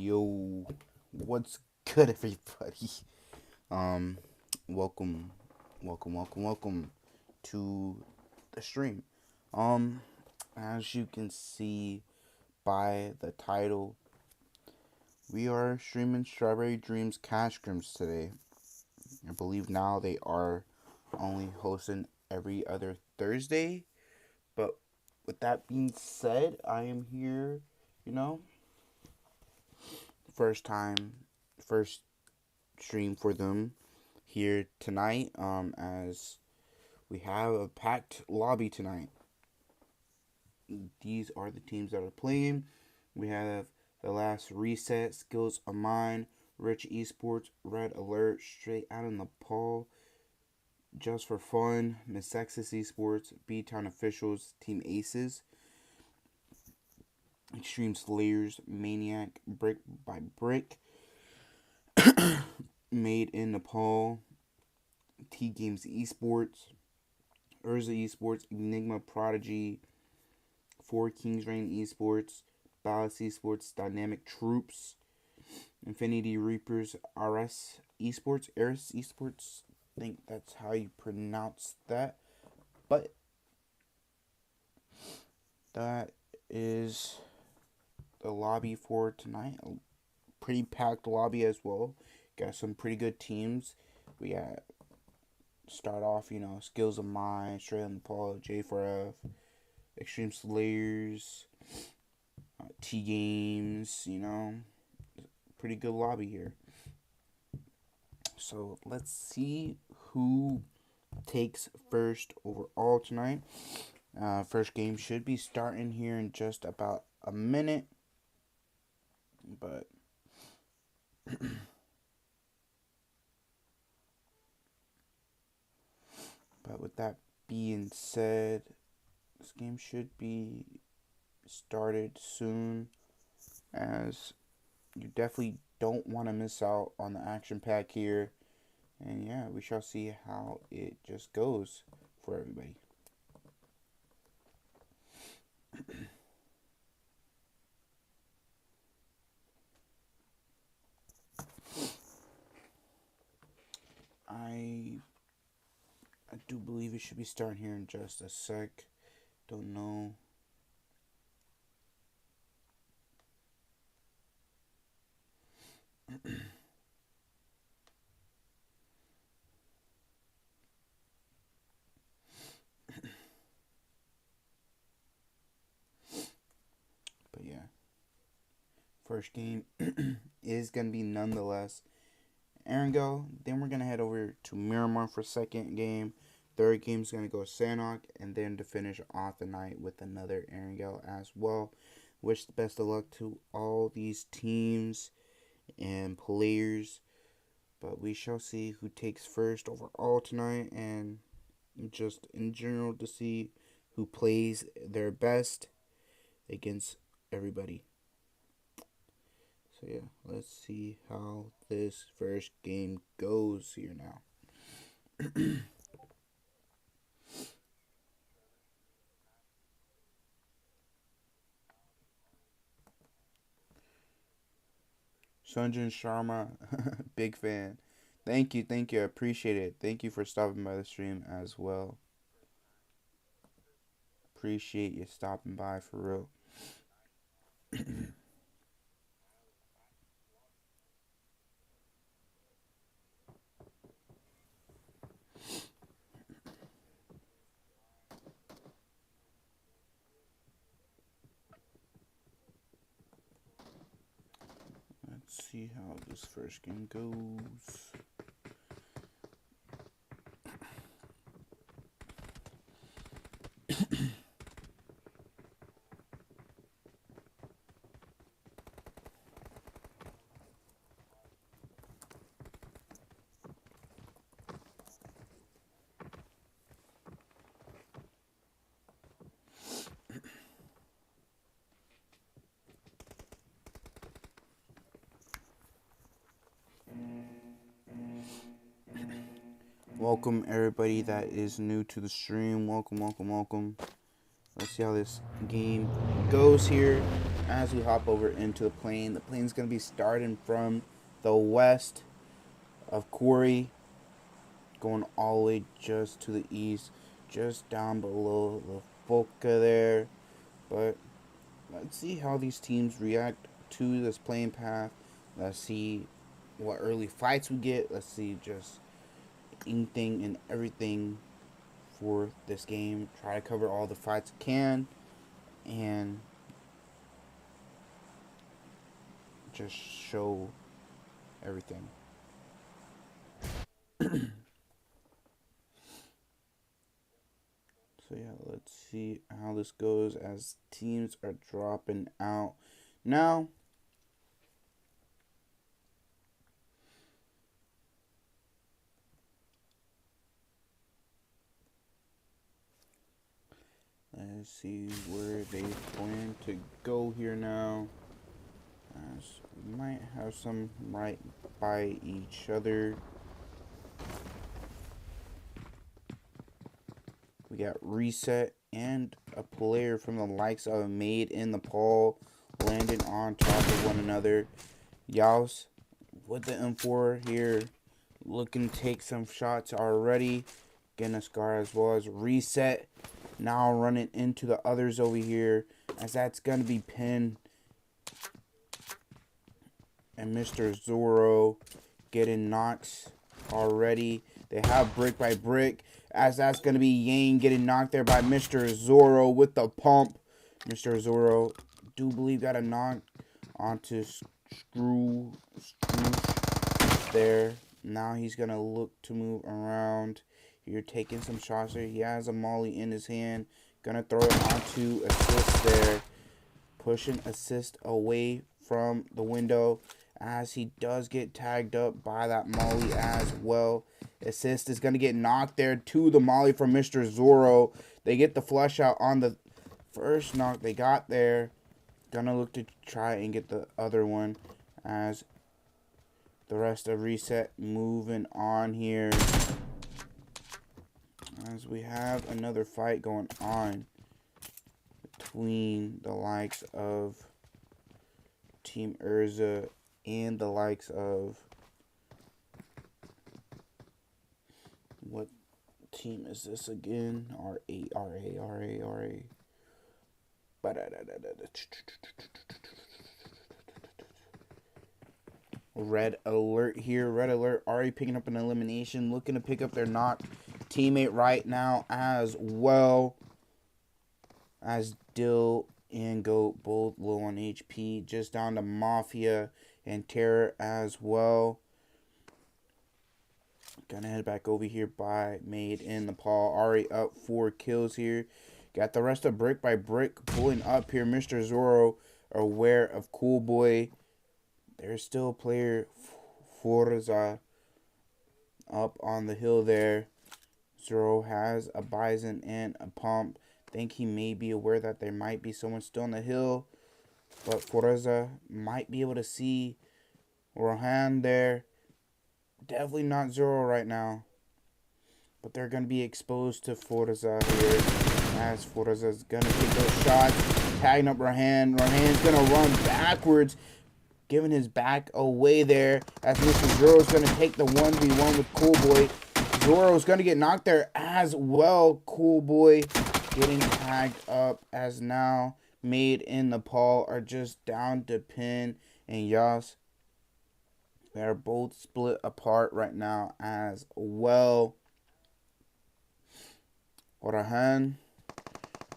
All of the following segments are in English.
Yo, what's good, everybody? Um, welcome, welcome to the stream. Um, as you can see by the title, we are streaming Strawberry Dreams Cash Scrims today. I believe now they are only hosting every other Thursday. But with that being said, I am here, you know, first stream for them here tonight, as we have a packed lobby tonight. These are the teams that are playing. We have The Last Reset, Skills of Mine, Rich Esports, Red Alert, Straight Out of Nepal, Just for Fun, Mezexis Esports, BTown Officials, Team Aces, Xtreme Slayers, Maniac, Brick by Brick, Made in Nepal, TGames Esports, Urza Esports, Enigma Prodigy, FOUR Kings REGEN Esports, BALLAS Esports, Dynamic Troops, Infinity Reapers, Arise Esports, I think that's how you pronounce that. But that is the lobby for tonight. A pretty packed lobby as well. Got some pretty good teams. We got start off, Skills of Mine, Straight on the Paul, J4F, Xtreme Slayers, TGames, pretty good lobby here. So let's see who takes first overall tonight. First game should be starting here in just about a minute. But with that being said, this game should be started soon, as you definitely don't want to miss out on the action pack here. And yeah, we shall see how it just goes for everybody. I do believe it should be starting here in just a sec. Don't know. But yeah, first game is going to be nonetheless Erangel. Then we're going to head over to Miramar for second game. Third game is going to go Sanok, and then to finish off the night with another Erangel as well. Wish the best of luck to all these teams and players, but we shall see who takes first overall tonight, and just in general to see who plays their best against everybody. So yeah, let's see how this first game goes here now. Sanjay Sharma, big fan. Thank you, I appreciate it. Thank you for stopping by the stream as well. Appreciate you stopping by for real. Let's see how this first game goes. Welcome everybody that is new to the stream. Welcome. Let's see how this game goes here. as we hop over into the plane. The plane's going to be starting from the west of Quarry, going all the way just to the east, just down below the Foca there. But let's see how these teams react to this plane path. Let's see what early fights we get. Let's see just anything and everything for this game. Try to cover all the fights I can and just show everything. So yeah, let's see how this goes as teams are dropping out now. Let's see where they plan to go here now. As we might have some right by each other. We got Reset and a player from the likes of Made in Nepal landing on top of one another. Yaos with the M4 here, looking to take some shots already. Getting a scar as well as Reset. Now running into the others over here, as that's going to be pinned. And Mr. Zorro getting knocks already. They have brick by brick, as that's going to be Yang getting knocked there by Mr. Zorro with the pump. Mr. Zorro, do believe, got a knock onto Screw there. Now he's going to look to move around. You're taking some shots there. He has a molly in his hand. Gonna throw it onto assist there. Pushing assist away from the window, as he does get tagged up by that molly as well. Assist is gonna get knocked there to the molly from Mr. Zorro. They get the flush out on the first knock they got there. Gonna look to try and get the other one, as the rest of Reset moving on here. As we have another fight going on between the likes of Team Urza and the likes of, what team is this again? RA. Red Alert here. Red Alert already picking up an elimination, looking to pick up their knocked teammate right now as well, as Dill and Goat both low on HP, just down to Mafia and Terror as well. Gonna head back over here by Made in Nepal. Already up 4 kills here. Got the rest of Brick by Brick pulling up here. Mr. Zorro aware of Cool Boy. There's still a player, Forza, up on the hill there. Zorro has a Bison and a pump. Think he may be aware that there might be someone still on the hill, but Forza might be able to see Rohan there. Definitely not Zorro right now, but they're going to be exposed to Forza here, as Forza's going to take those shots, tagging up Rohan. Rohan's going to run backwards, giving his back away there, as Mr. Zorro's going to take the 1v1 with Cool Boy. Zorro's going to get knocked there as well. Cool Boy getting tagged up, as now Made in Nepal are just down to Pin and Yas. They're both split apart right now as well. Orahan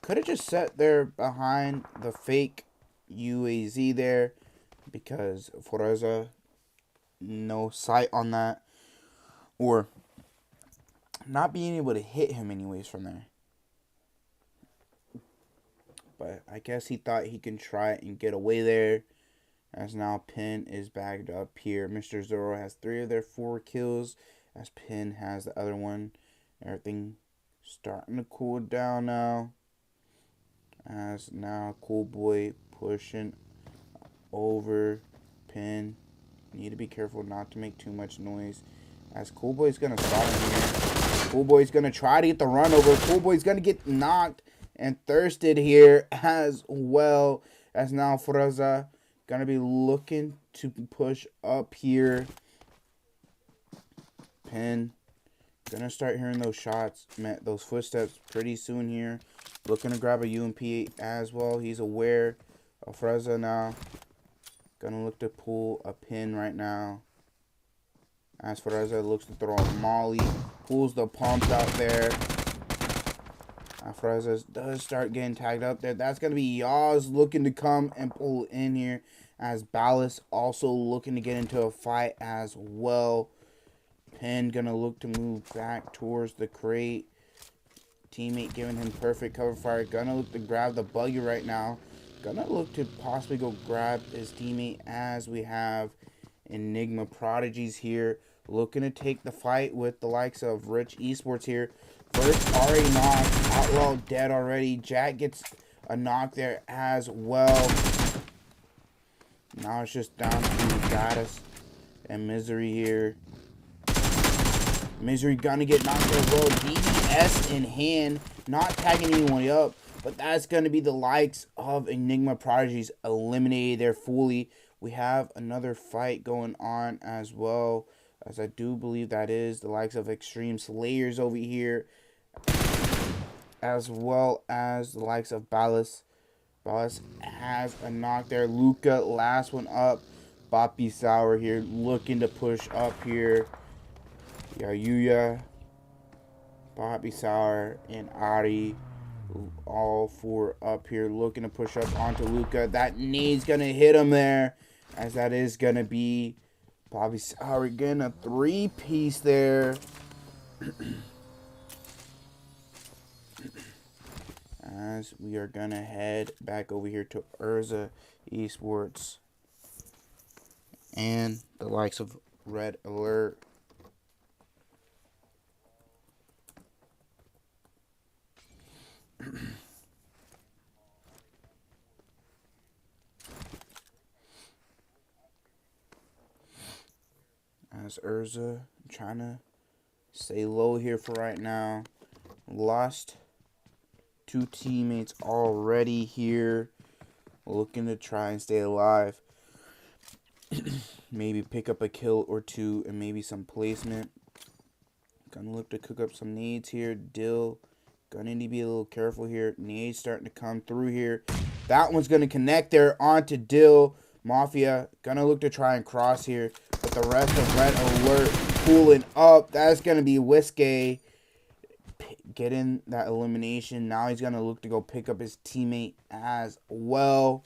could have just sat there behind the fake UAZ there, because Forza, no sight on that, or not being able to hit him anyways from there. But I guess he thought he can try and get away there, as now Pin is bagged up here. Mr. Zorro has 3 of their 4 kills, as Pin has the other one. Everything starting to cool down now, as now Cool Boy pushing over Pin. Need to be careful not to make too much noise, as Cool Boy's going to stop him here. Cool Boy's going to try to get the run over. Cool Boy's going to get knocked and thirsted here as well, As now Urza gonna be looking to push up here. Pin. Gonna start hearing those shots, those footsteps pretty soon here. Looking to grab a UMP as well. He's aware of Urza now. Gonna look to pull a pin right now. As Urza looks to throw a molly. Pulls the pumps out there. Urza does start getting tagged up there. That's gonna be Yaz looking to come and pull in here. As BALLAS also looking to get into a fight as well. Pin gonna look to move back towards the crate. Teammate giving him perfect cover fire. Gonna look to grab the buggy right now. Gonna look to possibly go grab his teammate as we have Enigma Prodigies here. Looking to take the fight with the likes of Rich Esports here. First already knocked. Outlaw dead already. Jack gets a knock there as well. Now it's just down to Gaddis and Misery here. Misery gonna get knocked as well. DBS in hand, not tagging anyone up, but that's gonna be the likes of Enigma Prodigies eliminated there fully. We have another fight going on as well, as I do believe that is the likes of Xtreme Slayers over here, as well as the likes of BALLAS. BALLAS has a knock there. Luca, last one up. Boppy Sour here, looking to push up here. Yuya, Bobby Sour, and Ari, all four up here, looking to push up onto Luca. That nade's gonna hit him there, as that is gonna be Bobby Sour getting a 3-piece there. As we are gonna head back over here to Urza Esports and the likes of Red Alert. As Urza trying to stay low here for right now. Lost 2 teammates already here. Looking to try and stay alive. Maybe pick up a kill or 2 and maybe some placement. Gonna look to cook up some nades here. Dill. Gonna need to be a little careful here. Nades starting to come through here. That one's gonna connect there onto Dill. Mafia gonna look to try and cross here. But the rest of Red Alert pulling up. That's gonna be Whiskey getting that elimination. Now he's gonna look to go pick up his teammate as well.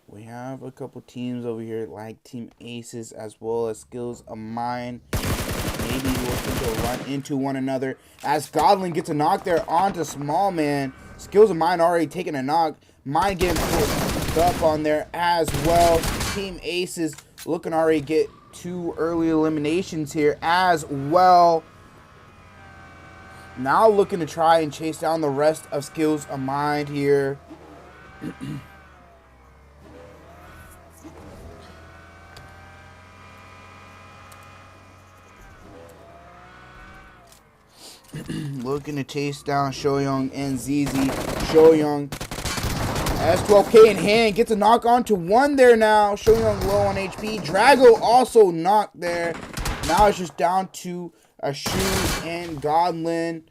We have a couple teams over here like Team Aces as well as Skills of Mine. Maybe looking to run into one another as Godlin gets a knock there onto Small Man. Skills of Mine already taking a knock. Mine getting pulled up on there as well. Team Aces looking to already get 2 early eliminations here as well. Now looking to try and chase down the rest of Skills of Mine here. Looking to chase down Shoyoung and ZZ. Shoyoung has 12K in hand. Gets a knock on to 1 there now. Shoyoung low on HP. Drago also knocked there. Now it's just down to Ashu and Godlin.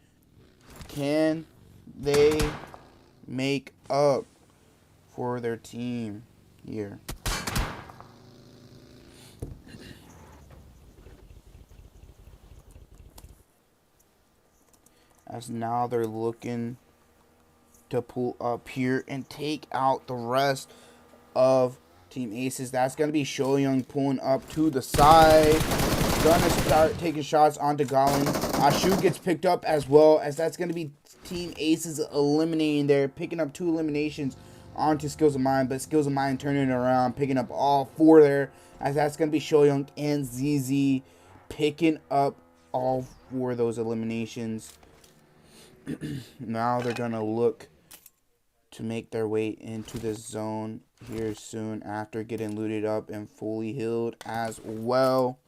Can they make up for their team here? As now they're looking to pull up here and take out the rest of Team Aces. That's going to be Shoyoung pulling up to the side. Gonna start taking shots onto Gollin. Ashu gets picked up as well, as that's going to be Team Aces eliminating there. Picking up 2 eliminations onto Skills of Mine. But Skills of Mine turning it around. Picking up all 4 there. As that's going to be Shoyoung and ZZ picking up all 4 of those eliminations. Now they're going to look to make their way into the zone here soon after getting looted up and fully healed as well.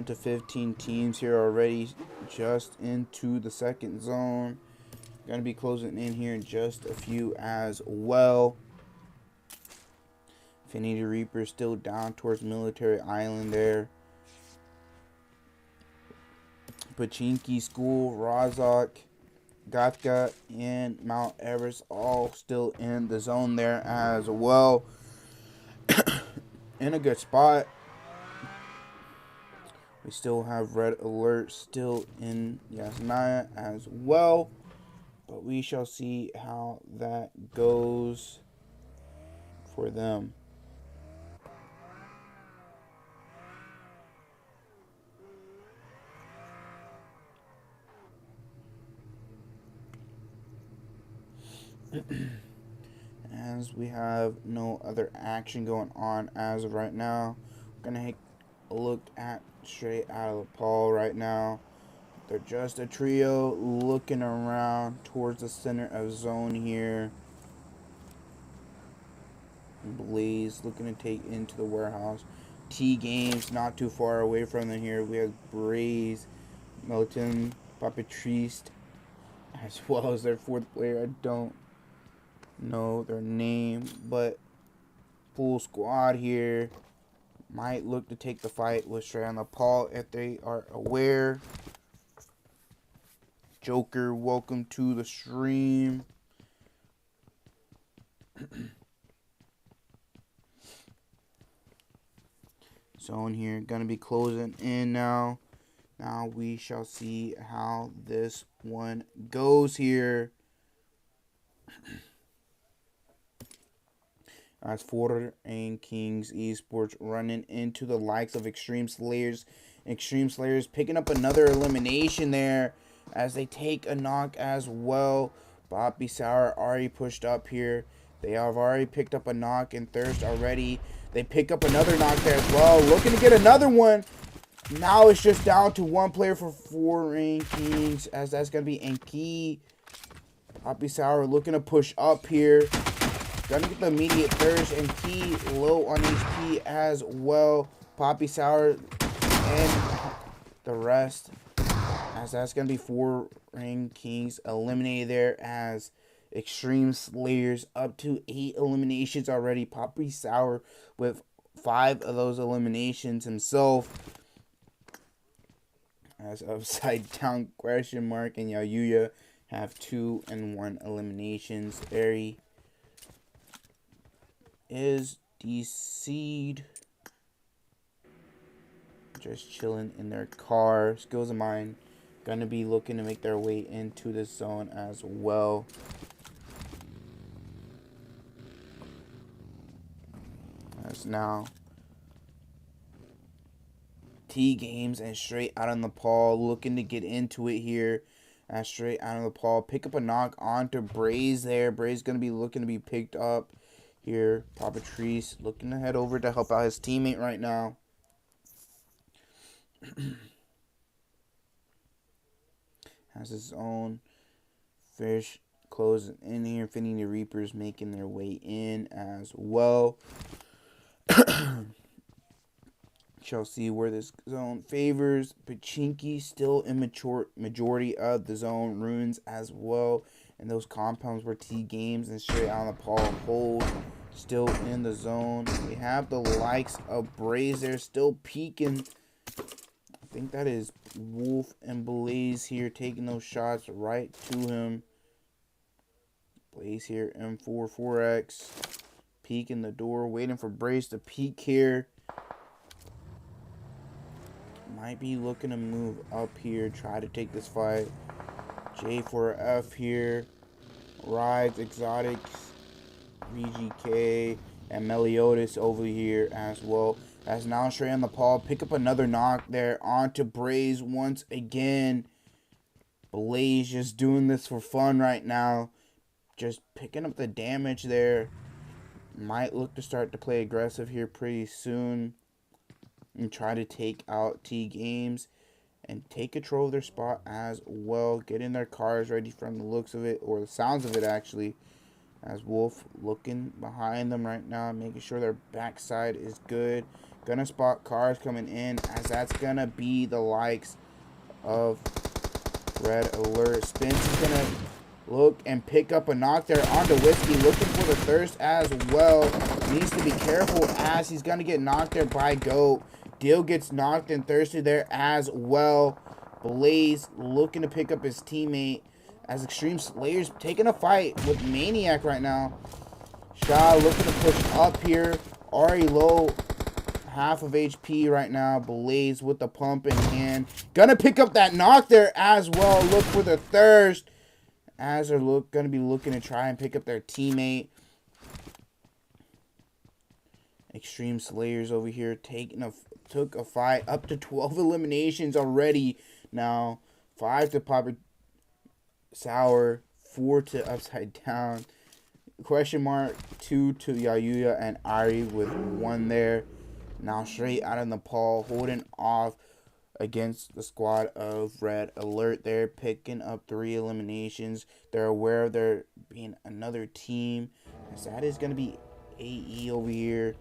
Down to 15 teams here already, just into the second zone. Going to be closing in here in just a few as well. Infinity Reaper still down towards Military Island there. Pachinki School, Razak, Gatka, and Mount Everest all still in the zone there as well. In a good spot. We still have Red Alert still in Yasnaya as well. But we shall see how that goes for them. As we have no other action going on as of right now, we're going to take a look at straight out of Nepal right now. They're just a trio looking around towards the center of zone here. Blaze looking to take into the warehouse. TGames not too far away from them here. We have Braze, Milton, Papatrice, as well as their fourth player. I don't know their name, but full squad here. Might look to take the fight with straight on Nepal if they are aware. Joker, welcome to the stream. Zone here, gonna be closing in now. Now we shall see how this one goes here. As FOUR Kings Esports running into the likes of Xtreme Slayers. Xtreme Slayers picking up another elimination there as they take a knock as well. Bobby Sour already pushed up here. They have already picked up a knock, and Thirst already. They pick up another knock there as well. Looking to get another one. Now it's just down to one player for FOUR Kings, as that's going to be Enki. Bobby Sour looking to push up here. Gonna get the immediate thirst, and Key low on HP as well. Poppy Sour and the rest, as that's gonna be FOUR Kings eliminated there, as Xtreme Slayers up to 8 eliminations already. Poppy Sour with 5 of those eliminations himself, as Upside Down question mark and Yayuya have 2 and 1 eliminations. Very is DC'd. Just chilling in their car. Skills of Mine gonna be looking to make their way into this zone as well. As now TGames and straight out of Nepal looking to get into it here. As straight out of Nepal pick up a knock onto Braze there. Braze gonna be looking to be picked up here. Papatrice looking to head over to help out his teammate right now. Has his own fish closing in here. Infinity Reapers making their way in as well. Shall see where this zone favors. Pachinki still in majority of the zone. Ruins as well. And those compounds where TGames and straight out of Nepal hold still in the zone. We have the likes of Braze there still peeking. I think that is Wolf and Blaze here taking those shots right to him. Blaze here, M4 4X. Peeking the door, waiting for Braze to peek here. Might be looking to move up here, try to take this fight. J4F here. Rides, Exotics, VGK, and Meliodas over here as well. As now straight on the Paul. Pick up another knock there onto Braze once again. Blaze just doing this for fun right now. Just picking up the damage there. Might look to start to play aggressive here pretty soon. And try to take out TGames. And take control of their spot as well. Get in their cars ready from the looks of it. Or the sounds of it actually. As Wolf looking behind them right now, making sure their backside is good. Gonna spot cars coming in, as that's gonna be the likes of Red Alert. Spence is gonna look and pick up a knock there onto Whiskey, looking for the thirst as well. Needs to be careful as he's gonna get knocked there by Goat. Deal gets knocked and thirsty there as well. Blaze looking to pick up his teammate, as Xtreme Slayers taking a fight with Maniac right now. Shaw looking to push up here. Already low, half of HP right now. Blaze with the pump in hand. Gonna pick up that knock there as well. Look for the thirst, as they're gonna be looking to try and pick up their teammate. Xtreme Slayers over here took a fight up to 12 eliminations already. Now 5 to Papa Sour, 4 to Upside Down, question mark 2 to Yayuya and Ari with 1 there. Now straight out of Nepal, holding off against the squad of Red Alert there, picking up 3 eliminations. They're aware of there being another team, as that is going to be AE over here.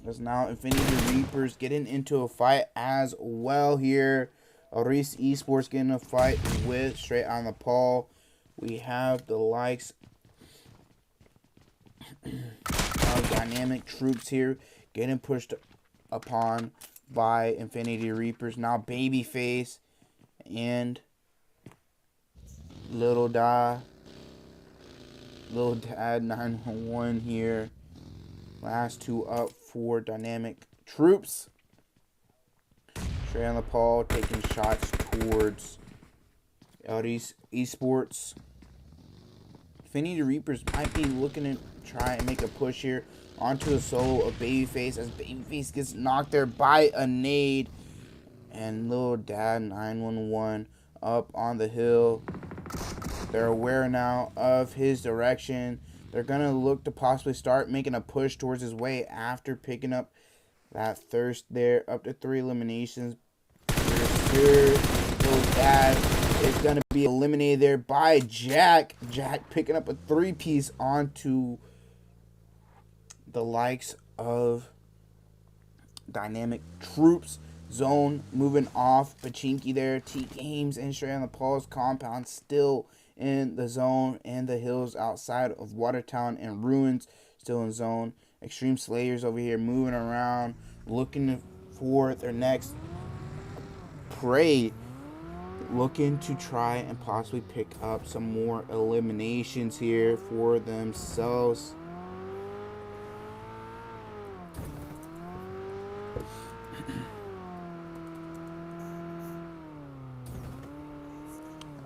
As now Infinity Reapers getting into a fight as well here. Arise Esports getting a fight with straight on Nepal. We have the likes of Dynamic Troops here getting pushed upon by Infinity Reapers. Now Babyface and Little Dad 911 here. Last 2 up for Dynamic Troops. Straight on Nepal taking shots towards Arise Esports. Infinity Reapers might be looking to try and make a push here onto the solo of Babyface, as Babyface gets knocked there by a nade. And Little Dad 911 up on the hill. They're aware now of his direction. They're going to look to possibly start making a push towards his way after picking up that thirst there. Up to 3 eliminations. Little Dad is going to be eliminated there by Jack. Jack picking up a 3-piece onto the likes of Dynamic Troops. Zone moving off Pachinki there. TGames and straight on the Paul's compound still in the zone, and the hills outside of Watertown and Ruins still in zone. Xtreme Slayers over here moving around, looking for their next prey, looking to try and possibly pick up some more eliminations here for themselves.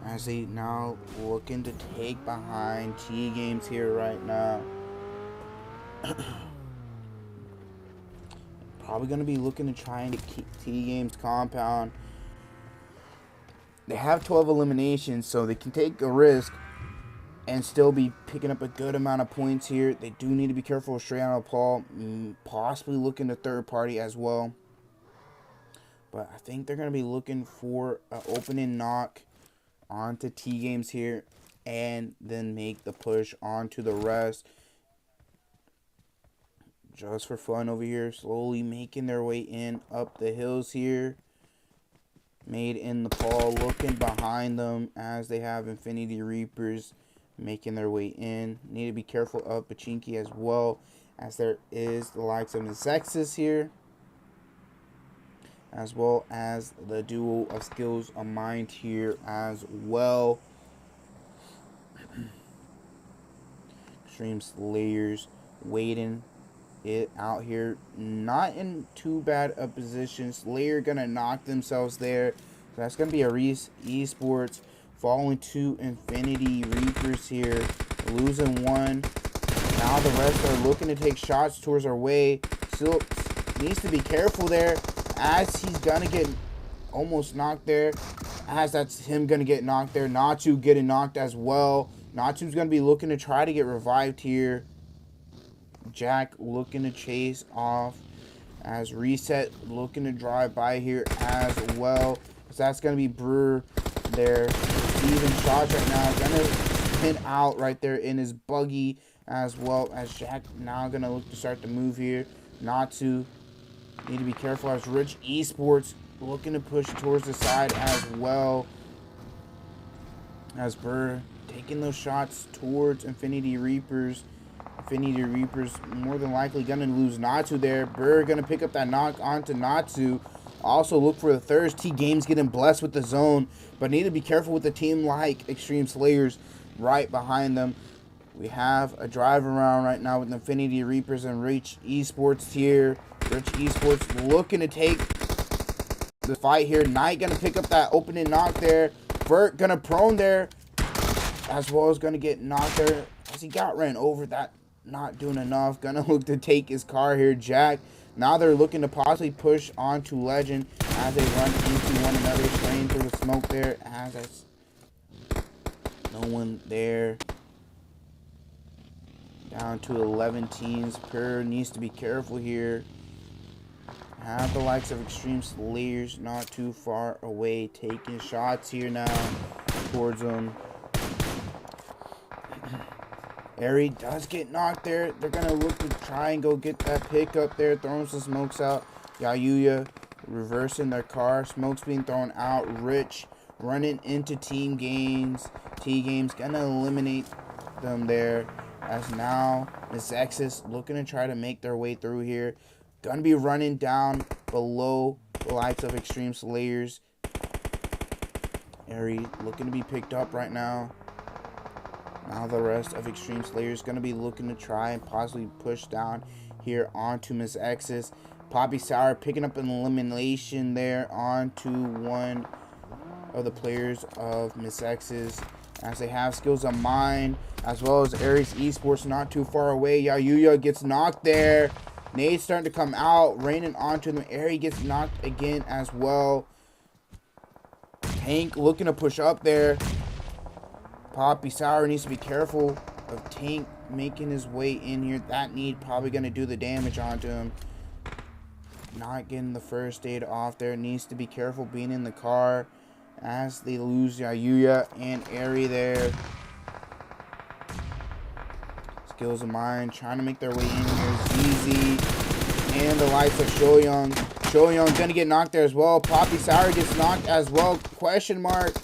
As they now looking to take behind TGames here right now. Probably going to be looking to try and get TGames compound. They have 12 eliminations, so they can take a risk and still be picking up a good amount of points here. They do need to be careful with straight on Paul, possibly looking to third party as well. But I think they're going to be looking for an opening knock onto TGames here, and then make the push onto the rest. Just for fun over here, slowly making their way in up the hills here. Made in Nepal, looking behind them as they have Infinity Reapers making their way in. Need to be careful of Pachinki as well, as there is the likes of Mezexis here, as well as the duo of Skills of Mind here as well. Xtreme Slayers waiting it out here, not in too bad a position. Slayer gonna knock themselves there, so that's gonna be Arise Esports falling to Infinity Reapers here, losing 1. Now the rest are looking to take shots towards our way. Still needs to be careful there, as he's gonna get almost knocked there, as that's him gonna get knocked there. Natsu getting knocked as well. Natsu's gonna be looking to try to get revived here. Jack looking to chase off, as Reset looking to drive by here as well. So that's gonna be Brewer there. Even shots right now, gonna spin out right there in his buggy, as well as Jack now gonna look to start the move here. Not to need to be careful as Rich Esports looking to push towards the side as well. As Burr taking those shots towards Infinity Reapers. Infinity Reapers more than likely gonna lose Natu there. Burr gonna pick up that knock onto Natu. Also look for the thirds. TGames getting blessed with the zone, but need to be careful with a team like Xtreme Slayers right behind them. We have a drive around right now with Infinity Reapers and Rich Esports here. Rich Esports looking to take the fight here. Knight gonna pick up that opening knock there. Burt gonna prone there, as well as gonna get knocked there as he got ran over. That not doing enough. Gonna look to take his car here. Jack. Now they're looking to possibly push onto Legend as they run into one another, spraying through the smoke there. As that's no one there. Down to 11 teams. Per needs to be careful here. Have the likes of Xtreme Slayers not too far away, taking shots here now towards them. Ari does get knocked there. They're going to look to try and go get that pick up there, throwing some smokes out. Yayuya reversing their car. Smokes being thrown out. Rich running into TGames. TGames going to eliminate them there. As now, Mezexis looking to try to make their way through here. Gonna be running down below the likes of Xtreme Slayers. Ari looking to be picked up right now. Now the rest of Xtreme Slayers gonna be looking to try and possibly push down here onto Mezexis. Poppy Sour picking up an elimination there onto one of the players of Mezexis, as they have skills of mine, as well as Arise Esports not too far away. Yayuya gets knocked there. Nade's starting to come out, raining onto them. Ari gets knocked again as well. Tank looking to push up there. Poppy Sour needs to be careful of Tank making his way in here. That need probably going to do the damage onto him. Not getting the first aid off there. Needs to be careful being in the car as they lose Yayuya and Ari there. Skills of mine trying to make their way in here. ZZ and the likes of Shoyoung. Shoyoung gonna get knocked there as well. Poppy Sour gets knocked as well. Question mark.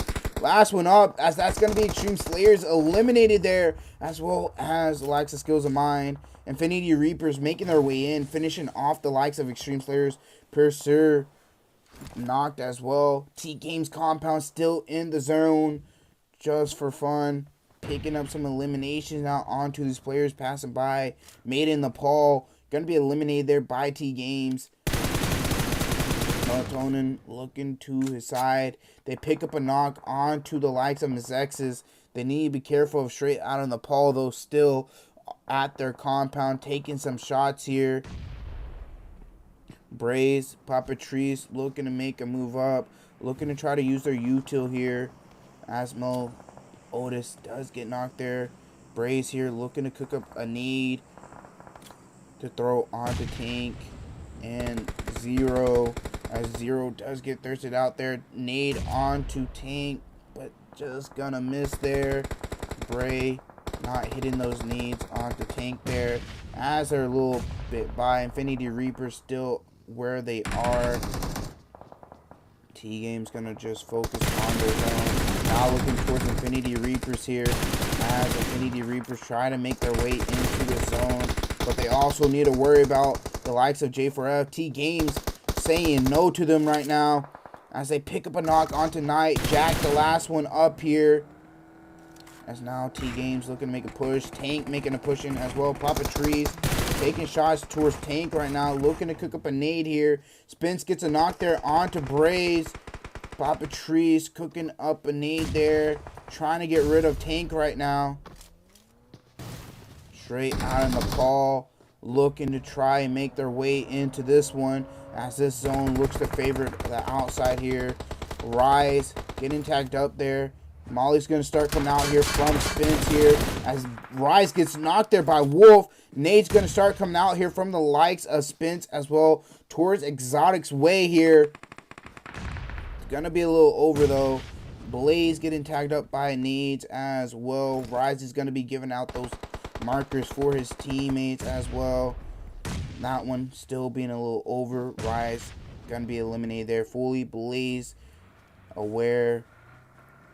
Last one up, as that's gonna be Xtreme Slayers eliminated there, as well as the likes of Skills of mine. Infinity Reapers making their way in, finishing off the likes of Xtreme Slayers. Pursuer knocked as well. TGames Compound still in the zone just for fun. Picking up some eliminations now onto these players passing by. Made in Nepal. Going to be eliminated there by TGames. Melatonin looking to his side. They pick up a knock onto the likes of Mezexis. They need to be careful of straight out of Nepal, though, still at their compound. Taking some shots here. Braze, Papatrice looking to make a move up. Looking to try to use their util here. Asmo Otis does get knocked there. Braze here looking to cook up a need to throw onto Tank. And Zero, as Zero does get thirsted out there. Nade onto Tank, but just gonna miss there. Bray not hitting those nades onto Tank there. As they're a little bit by. Infinity Reaper still where they are. T-Game's gonna just focus on their zone. Now looking towards Infinity Reapers here, as Infinity Reapers try to make their way into the zone, but they also need to worry about the likes of J4F. T-Games saying no to them right now, as they pick up a knock onto Knight. Jack, the last one up here, as now T-Games looking to make a push. Tank making a push in as well. Papatrice taking shots towards Tank right now, looking to cook up a nade here. Spence gets a knock there onto Braze. Papatrice cooking up a nade there, trying to get rid of Tank right now. Straight out of Nepal, looking to try and make their way into this one, as this zone looks to favor the outside here. Rise getting tagged up there. Molly's going to start coming out here from Spence here, as Rise gets knocked there by Wolf. Nade's going to start coming out here from the likes of Spence as well towards Exotic's way here. It's going to be a little over though. Blaze getting tagged up by Nades as well. Rise is going to be giving out those markers for his teammates as well. That one still being a little over. Rise going to be eliminated there fully. Blaze aware.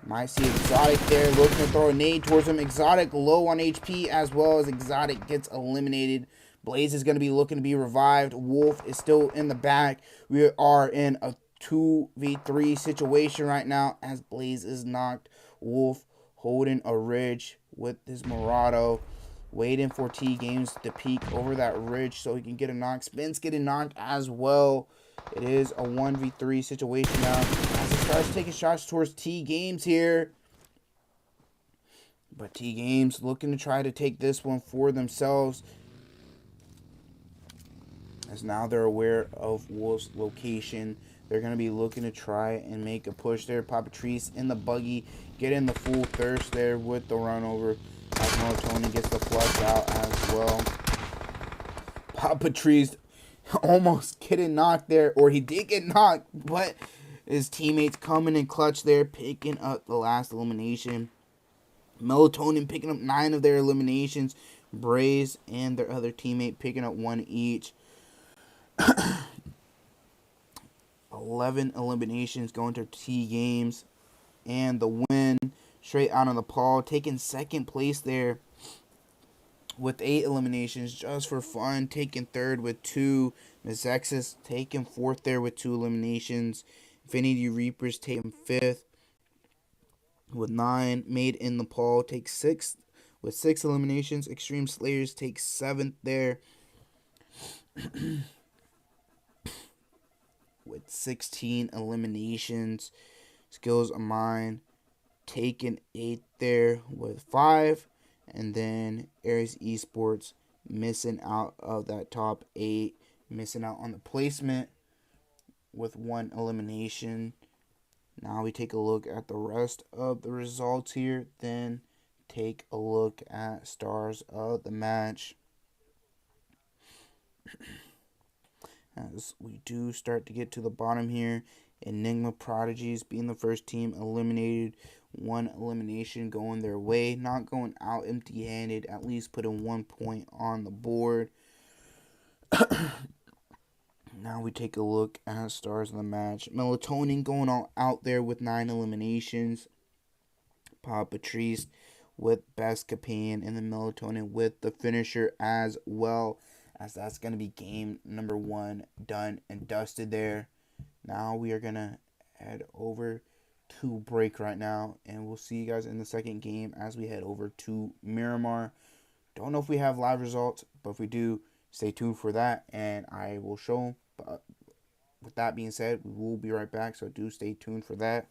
Might see Exotic there, looking to throw a nade towards him. Exotic low on HP as well as Exotic gets eliminated. Blaze is going to be looking to be revived. Wolf is still in the back. We are in a 2v3 situation right now as Blaze is knocked. Wolf holding a ridge with his Murado, waiting for TGames to peek over that ridge so he can get a knock. Spence getting knocked as well. It is a 1v3 situation now as he starts taking shots towards TGames here. But TGames looking to try to take this one for themselves, as now they're aware of Wolf's location. They're going to be looking to try and make a push there. Papatrice in the buggy, getting the full thirst there with the run over. As Melatonin gets the flush out as well. Papatrice almost getting knocked there, or he did get knocked, but his teammates coming in clutch there, picking up the last elimination. Melatonin picking up 9 of their eliminations. Braze and their other teammate picking up 1 each. 11 eliminations going to TGames, and the win straight out of Nepal, taking second place there with 8 eliminations just for fun, taking third with 2. Mezexis taking fourth there with 2 eliminations. Infinity Reapers taking fifth with 9. Made in Nepal takes sixth with 6 eliminations. Xtreme Slayers takes 7th there with 16 eliminations. Skills of Mine taking 8th there with 5. And then Arise Esports missing out of that top 8, missing out on the placement with 1 elimination. Now we take a look at the rest of the results here, then take a look at stars of the match. As we do start to get to the bottom here, Enigma Prodigies being the first team eliminated. 1 elimination going their way, not going out empty-handed, at least putting 1 point on the board. Now we take a look at stars of the match. Melatonin going all out there with 9 eliminations. Papatrice with best companion, and then Melatonin with the finisher as well, as that's going to be game number 1 done and dusted there. Now we are going to head over to break right now, and we'll see you guys in the second game as we head over to Miramar. Don't know if we have live results, but if we do, stay tuned for that, and I will show them. But with that being said, we will be right back, so do stay tuned for that.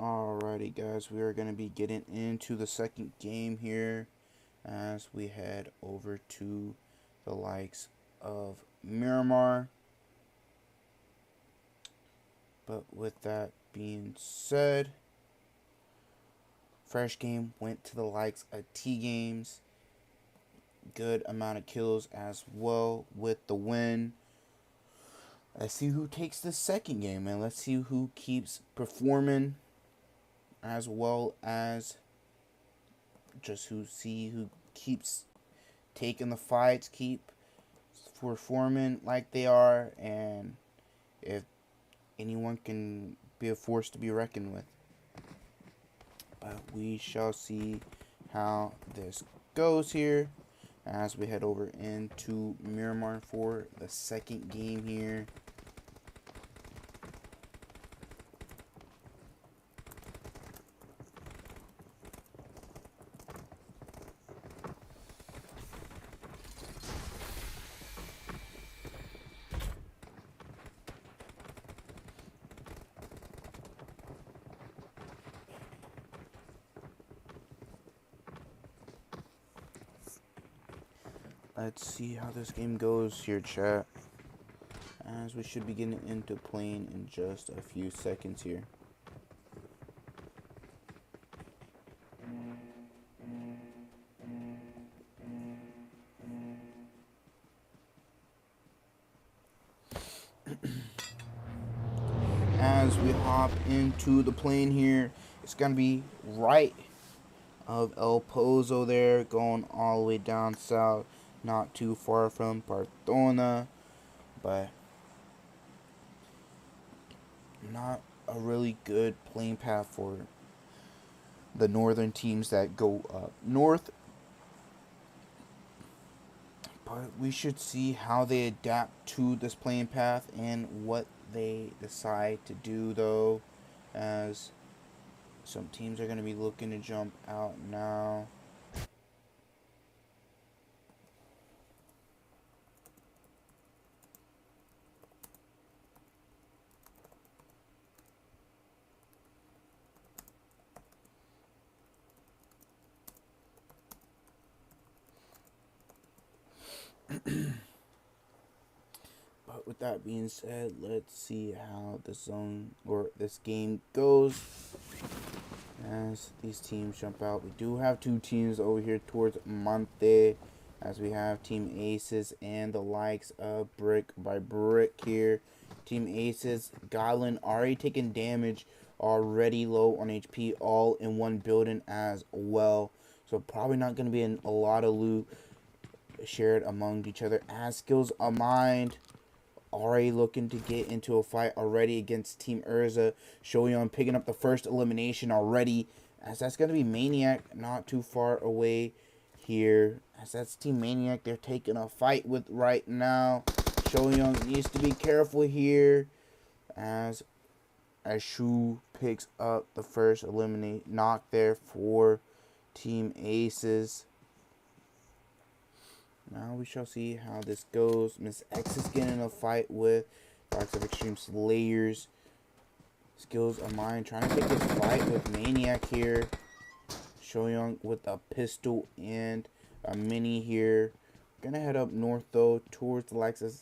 Alrighty, guys, we are going to be getting into the second game here as we head over to the likes of Miramar. But with that being said, first game went to the likes of TGames. Good amount of kills as well with the win. Let's see who takes the second game, and let's see who keeps performing, as well as just who keeps taking the fights, keep performing like they are, and if anyone can be a force to be reckoned with. But we shall see how this goes here as we head over into Miramar for the second game here. Let's see how this game goes here, chat, as we should be getting into playing in just a few seconds here. As we hop into the plane here, it's going to be right of El Pozo there, going all the way down south. Not too far from Partona, but not a really good playing path for the northern teams that go up north. But we should see how they adapt to this playing path and what they decide to do, though, as some teams are going to be looking to jump out now. But with that being said, let's see how this game goes as these teams jump out. We do have two teams over here towards Monte, as we have Team Aces and the likes of Brick by Brick here. Team Aces, Goblin already taking damage, already low on HP, all in one building as well. So probably not going to be a lot of loot shared among each other, as Skills of Mind already looking to get into a fight already against Team Urza. Shoyon picking up the first elimination already, as that's going to be Maniac not too far away here, as that's Team Maniac they're taking a fight with right now. Shoyon needs to be careful here, as Shu picks up the first eliminate knock there for Team Aces. Now we shall see how this goes. Mezexis is getting in a fight with likes of Xtreme Slayers. Skills of Mine trying to take this fight with Maniac here. Shoyoung with a pistol and a mini here. Gonna head up north though towards the likes of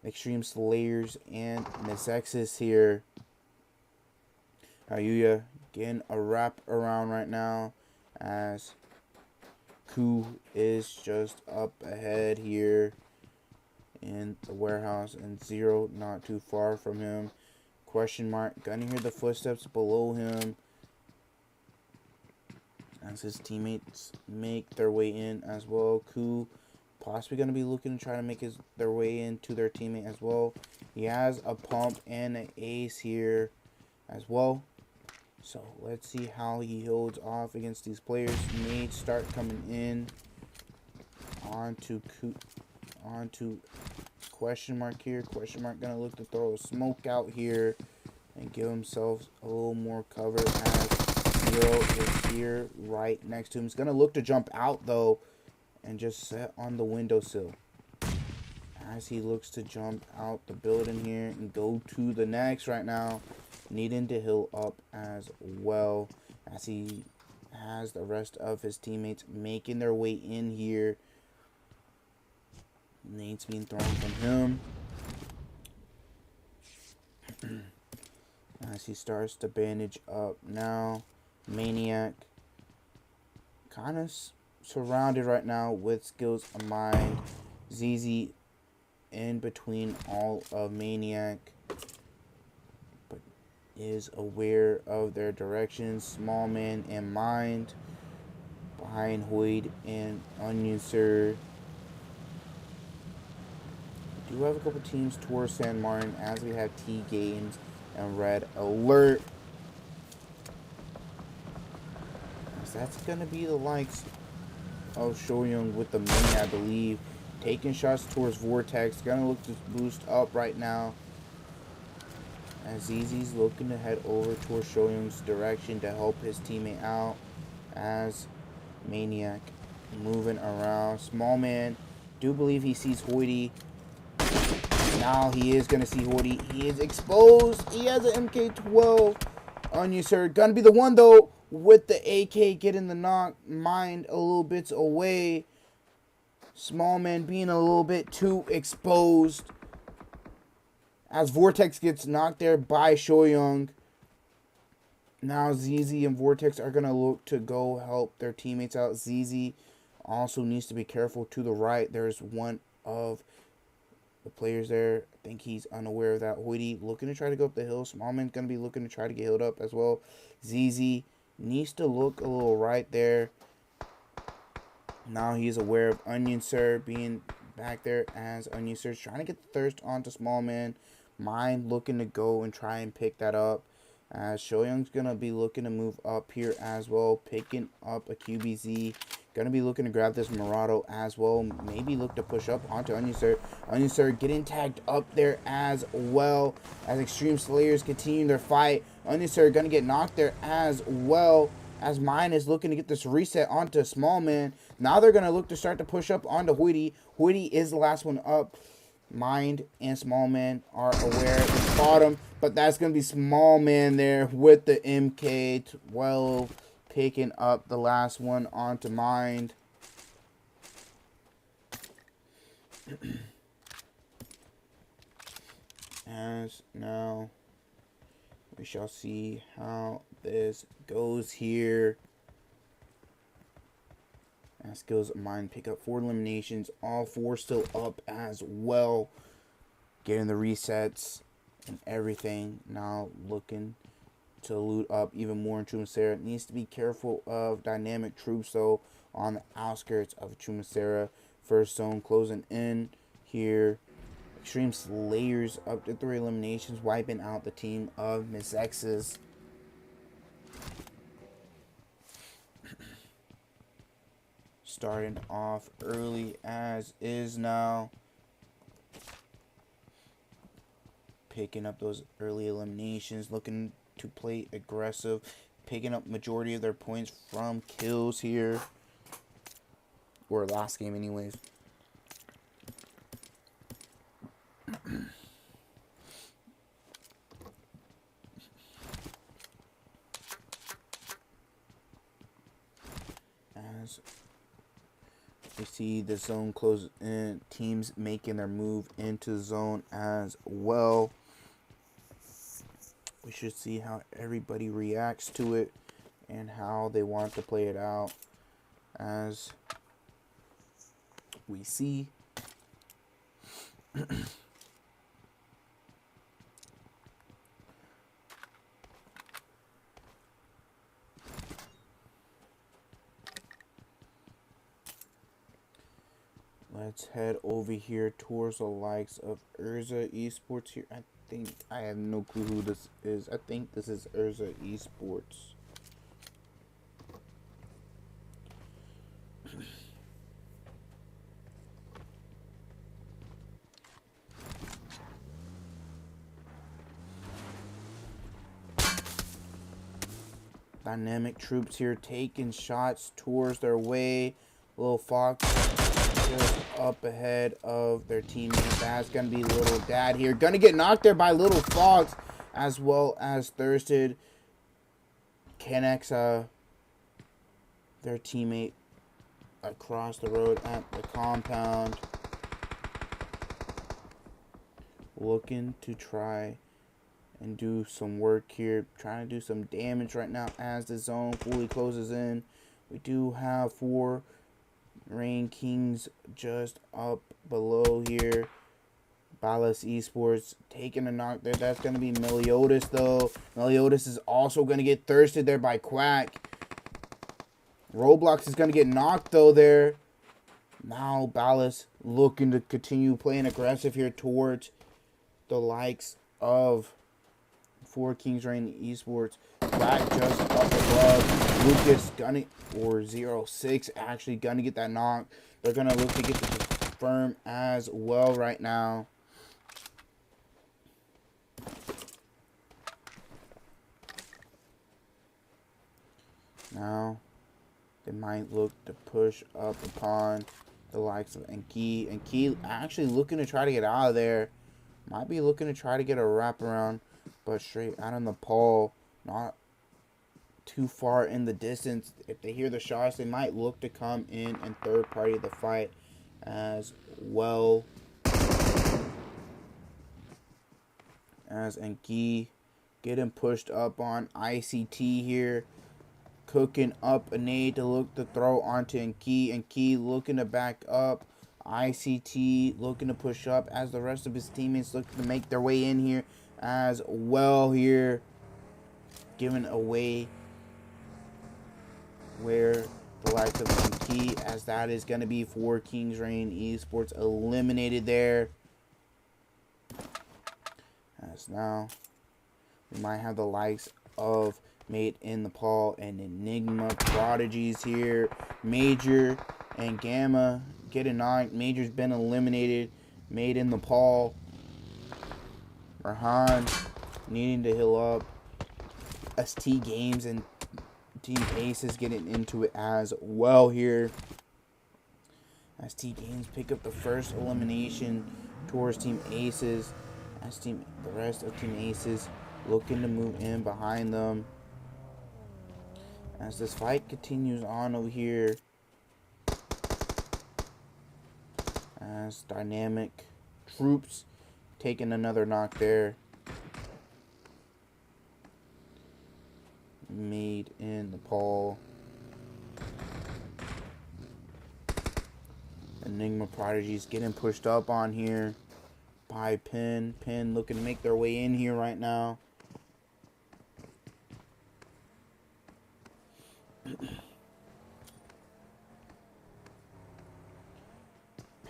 Xtreme Slayers and Mezexis here. Ayuya getting a wrap around right now, as Ku is just up ahead here in the warehouse, and Zero not too far from him. Question mark, gonna hear the footsteps below him as his teammates make their way in as well. Ku possibly gonna be looking to try to make their way into their teammate as well. He has a pump and an ace here as well. So let's see how he holds off against these players. Nades start coming in onto question mark here. Question mark gonna look to throw a smoke out here and give himself a little more cover, as Zero is here right next to him. He's gonna look to jump out though and just set on the windowsill, as he looks to jump out the building here and go to the next right now, needing to heal up as well, as he has the rest of his teammates making their way in here. Nades being thrown from him as he starts to bandage up now. Maniac kind of surrounded right now with skills of mind. ZZ in between all of Maniac, but is aware of their directions. Small Man and Mind behind Hoid and Onion Sir. We do have a couple teams towards San Martin, as we have TGames and Red Alert. So that's going to be the likes of Shoyoung with the Mini, I believe. Taking shots towards Vortex. Going to look to boost up right now, as ZZ's looking to head over towards Shoyoung's direction to help his teammate out, as Maniac moving around. Small Man, do believe he sees Hoity. Now he is going to see Hoity. He is exposed. He has an MK12. Onion Sir going to be the one, though, with the AK getting the knock. Mind a little bit away. Small Man being a little bit too exposed, as Vortex gets knocked there by Shoyoung. Now ZZ and Vortex are going to look to go help their teammates out. ZZ also needs to be careful to the right. There's one of the players there. I think he's unaware of that. Hoity looking to try to go up the hill. Small Man's going to be looking to try to get healed up as well. ZZ needs to look a little right there. Now he's aware of Onion Sir being back there, as Onion Sir's trying to get the thirst onto Small Man. Mind looking to go and try and pick that up, as Shoyoung's going to be looking to move up here as well, picking up a QBZ. Going to be looking to grab this Murado as well. Maybe look to push up onto Onion Sir. Onion Sir getting tagged up there as well, as Xtreme Slayers continue their fight. Onion Sir going to get knocked there as well, as Mine is looking to get this reset onto Small Man. Now they're going to look to start to push up onto Hoity. Hoity is the last one up. Mind and Small Man are aware at the bottom, but that's going to be Small Man there with the MK12, picking up the last one onto Mind. As now we shall see how this goes here. As skills of Mind pick up 4 eliminations. All 4 still up as well, getting the resets and everything. Now looking to loot up even more in Chumacera. Needs to be careful of dynamic troops, though, on the outskirts of Chumacera. First zone closing in here. Xtreme Slayers up to 3 eliminations, wiping out the team of Mezexis. Starting off early as is now. Picking up those early eliminations, looking to play aggressive, picking up majority of their points from kills here, or last game anyways. As we see the zone close in, teams making their move into the zone as well. We should see how everybody reacts to it and how they want to play it out, as we see. Let's head over here towards the likes of Urza Esports here. I think I have no clue who this is. I think this is Urza Esports. Dynamic troops here taking shots towards their way. Little Fox just up ahead of their teammate. That's going to be Little Dad here. Going to get knocked there by Little Fox, as well as Thirsted. Connects their teammate across the road at the compound. Looking to try and do some work here. Trying to do some damage right now as the zone fully closes in. We do have 4 Kings just up below here. BALLAS Esports taking a knock there. That's going to be Meliodas, though. Meliodas is also going to get thirsted there by Quack. Roblox is going to get knocked, though, there. Now BALLAS looking to continue playing aggressive here towards the likes of FOUR Kings REGEN Esports. Quack just up above. Lucas gonna, or 06 actually gonna get that knock. They're gonna look to get the confirm as well right now. Now they might look to push up upon the likes of Enki. Enki actually looking to try to get out of there. Might be looking to try to get a wraparound, but straight out on the pole, not too far in the distance. If they hear the shots, they might look to come in and third party the fight as well. As Enki getting pushed up on ICT here. Cooking up a nade to look to throw onto Enki. Enki looking to back up. ICT looking to push up as the rest of his teammates look to make their way in here as well here. Giving away where the likes of Enki, as that is going to be FOUR Kings REGEN Esports eliminated there. As now we might have the likes of Made in Nepal and Enigma Prodigies here. Major and Gamma getting knocked. Major's been eliminated. Made in Nepal. Rahan needing to heal up. TGames and Team Aces getting into it as well here. As TGames pick up the first elimination towards Team Aces. As the rest of Team Aces looking to move in behind them. As this fight continues on over here. As Dynamic Troops taking another knock there. Made in Nepal. Enigma Prodigies getting pushed up on here by Pin. Pin looking to make their way in here right now.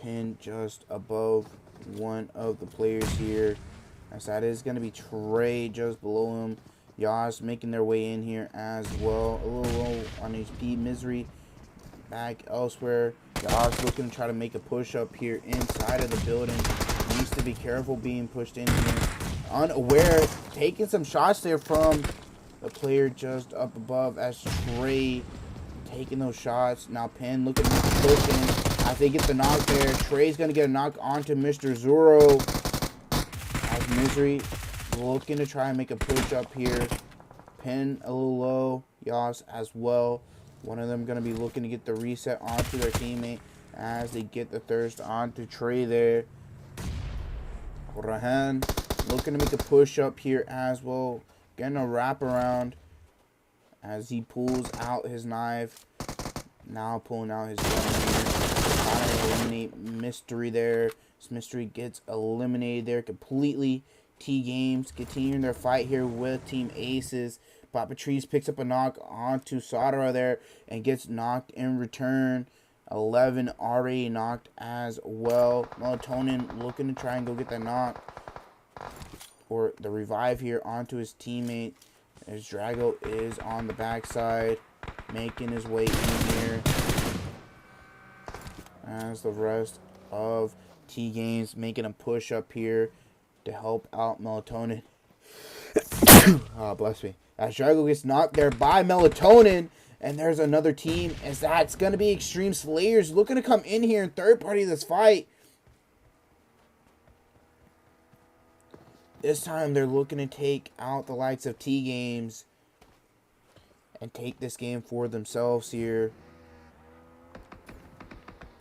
Pin just above one of the players here. As that is going to be Trey just below him. Yas making their way in here as well. A little low on HP. Misery back elsewhere. Yas looking to try to make a push up here inside of the building. Needs to be careful being pushed in here. Unaware. Taking some shots there from the player just up above as Trey taking those shots. Now Penn looking to push in. As they get the knock there, Trey's going to get a knock onto Mr. Zoro. As Misery looking to try and make a push up here. Penn a little low. Yas as well. One of them going to be looking to get the reset onto their teammate as they get the thirst onto Trey there. Rahan looking to make a push up here as well. Getting a wraparound as he pulls out his knife. Now pulling out his gun here. Trying to eliminate Mystery there. This Mystery gets eliminated there completely. TGames continuing their fight here with Team Aces. Papatrice picks up a knock onto Sadara there and gets knocked in return. 11 already knocked as well. Melatonin looking to try and go get that knock. Or the revive here onto his teammate. As Drago is on the backside. Making his way in here. As the rest of TGames making a push up here to help out Melatonin. Oh, bless me. As Drago gets knocked there by Melatonin. And there's another team. As that's going to be Xtreme Slayers looking to come in here and third party this fight. This time they're looking to take out the likes of TGames and take this game for themselves here.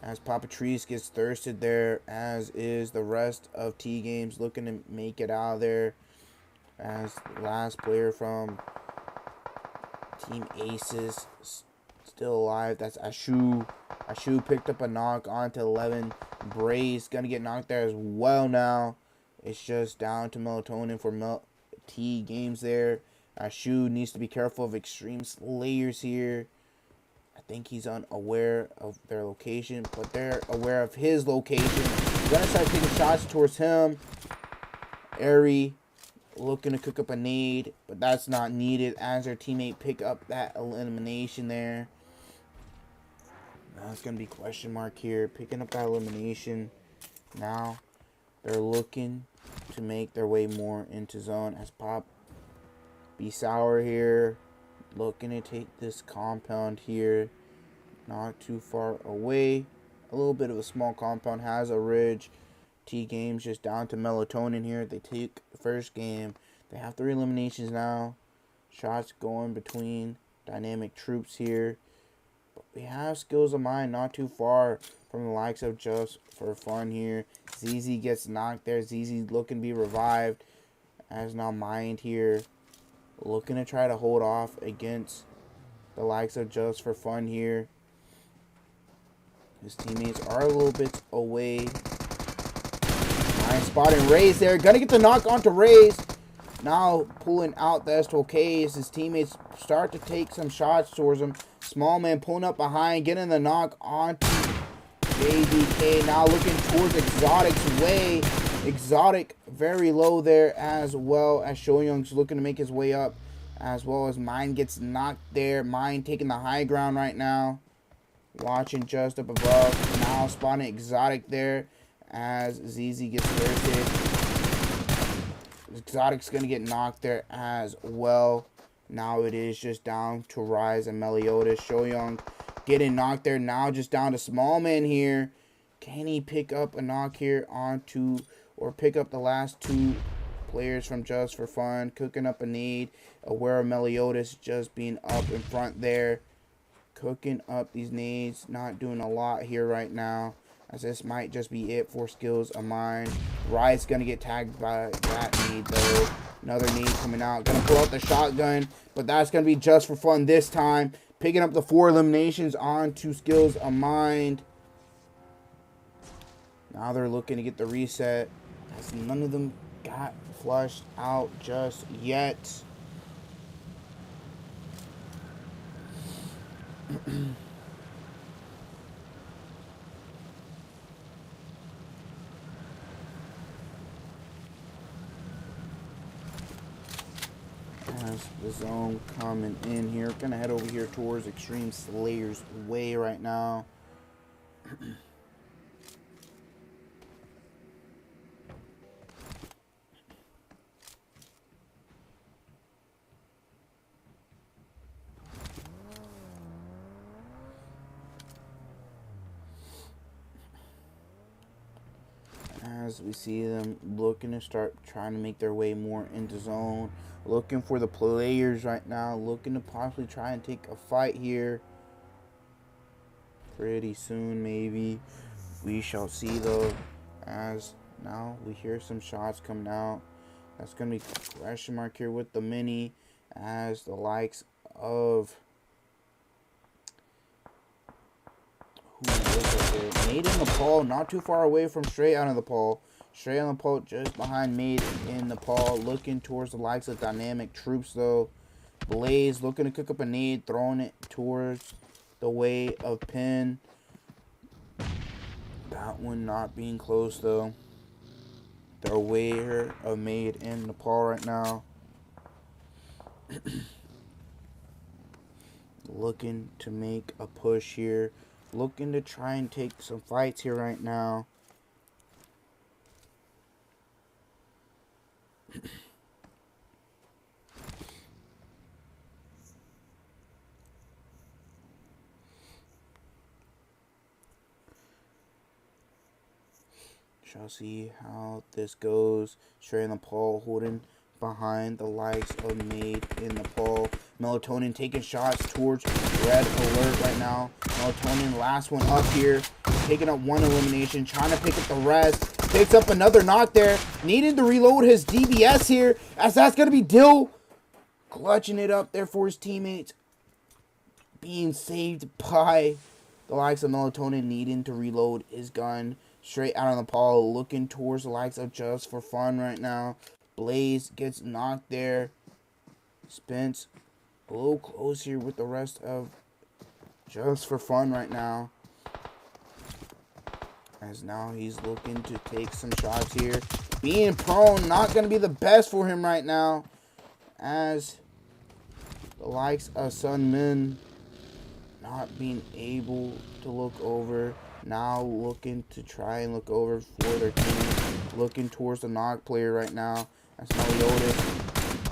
As Papatrice gets thirsted there, as is the rest of TGames looking to make it out of there. As last player from Team Aces still alive. That's Ashu. Ashu picked up a knock onto 11. Bray's gonna get knocked there as well now. It's just down to Melatonin for TGames there. Ashu needs to be careful of Xtreme Slayers here. I think he's unaware of their location, but they're aware of his location. Gonna start taking shots towards him. Airy looking to cook up a nade, but that's not needed as their teammate pick up that elimination there. Now it's gonna be question mark here, picking up that elimination. Now they're looking to make their way more into zone as Pop be sour here, looking to take this compound here, not too far away. A little bit of a small compound, has a ridge. TGames just down to Melatonin here. They take the first game. They have 3 eliminations now. Shots going between dynamic troops here. But we have Skills of Mine not too far from the likes of Just for Fun here. ZZ gets knocked there. ZZ looking to be revived. As now Mind here, looking to try to hold off against the likes of Just for Fun here. His teammates are a little bit away. Mind spotting Raze there. Gonna get the knock onto Raze. Now pulling out the S12K as his teammates start to take some shots towards him. Small man pulling up behind, getting the knock onto JDK. Now looking towards Exotic's way. Exotic very low there, as well as Shoyoung's looking to make his way up, as well as Mind gets knocked there. Mind taking the high ground right now. Watching just up above. Now spawning Exotic there as ZZ gets thirsted. Exotic's going to get knocked there as well. Now it is just down to Rise and Meliodas. Shoyoung getting knocked there. Now just down to Small Man here. Can he pick up a knock here onto, or pick up the last 2 players from Just for Fun? Cooking up a nade. Aware of Meliodas just being up in front there. Cooking up these nades. Not doing a lot here right now, as this might just be it for Skills of Mine. Rise gonna get tagged by that nade though. Another nade coming out. Gonna pull out the shotgun, but that's gonna be Just for Fun this time. Picking up the 4 eliminations onto Skills of Mine. Now they're looking to get the reset, as none of them got flushed out just yet. As the zone coming in here, gonna head over here towards Xtreme Slayers way right now. As we see them looking to start trying to make their way more into zone. Looking for the players right now. Looking to possibly try and take a fight here. Pretty soon maybe. We shall see though. As now we hear some shots coming out. That's going to be question mark here with the mini. As the likes of... who is it there? Made in Nepal, not too far away from straight out of Nepal. Straight out of Nepal, just behind Made in Nepal. Looking towards the likes of dynamic troops though. Blaze looking to cook up a nade, throwing it towards the way of Pin. That one not being close though. They're aware of Made in Nepal right now. Looking to make a push here. Looking to try and take some fights here right now. Shall see how this goes. Straight in the pole, holding behind the likes of Made in Nepal. Melatonin taking shots towards red alert right now. Melatonin, last one up here. Picking up one elimination. Trying to pick up the rest. Picks up another knock there. Needing to reload his DBS here. As that's going to be Dill. Clutching it up there for his teammates. Being saved by the likes of Melatonin. Needing to reload his gun. Straight out on the Paul, looking towards the likes of Just for Fun right now. Blaze gets knocked there. Spence a little close here with the rest of Just for Fun right now. As now he's looking to take some shots here. Being prone, not going to be the best for him right now. As the likes of Sun Min not being able to look over. Now looking to try and look over for their team. Looking towards the knock player right now. That's Meliodas.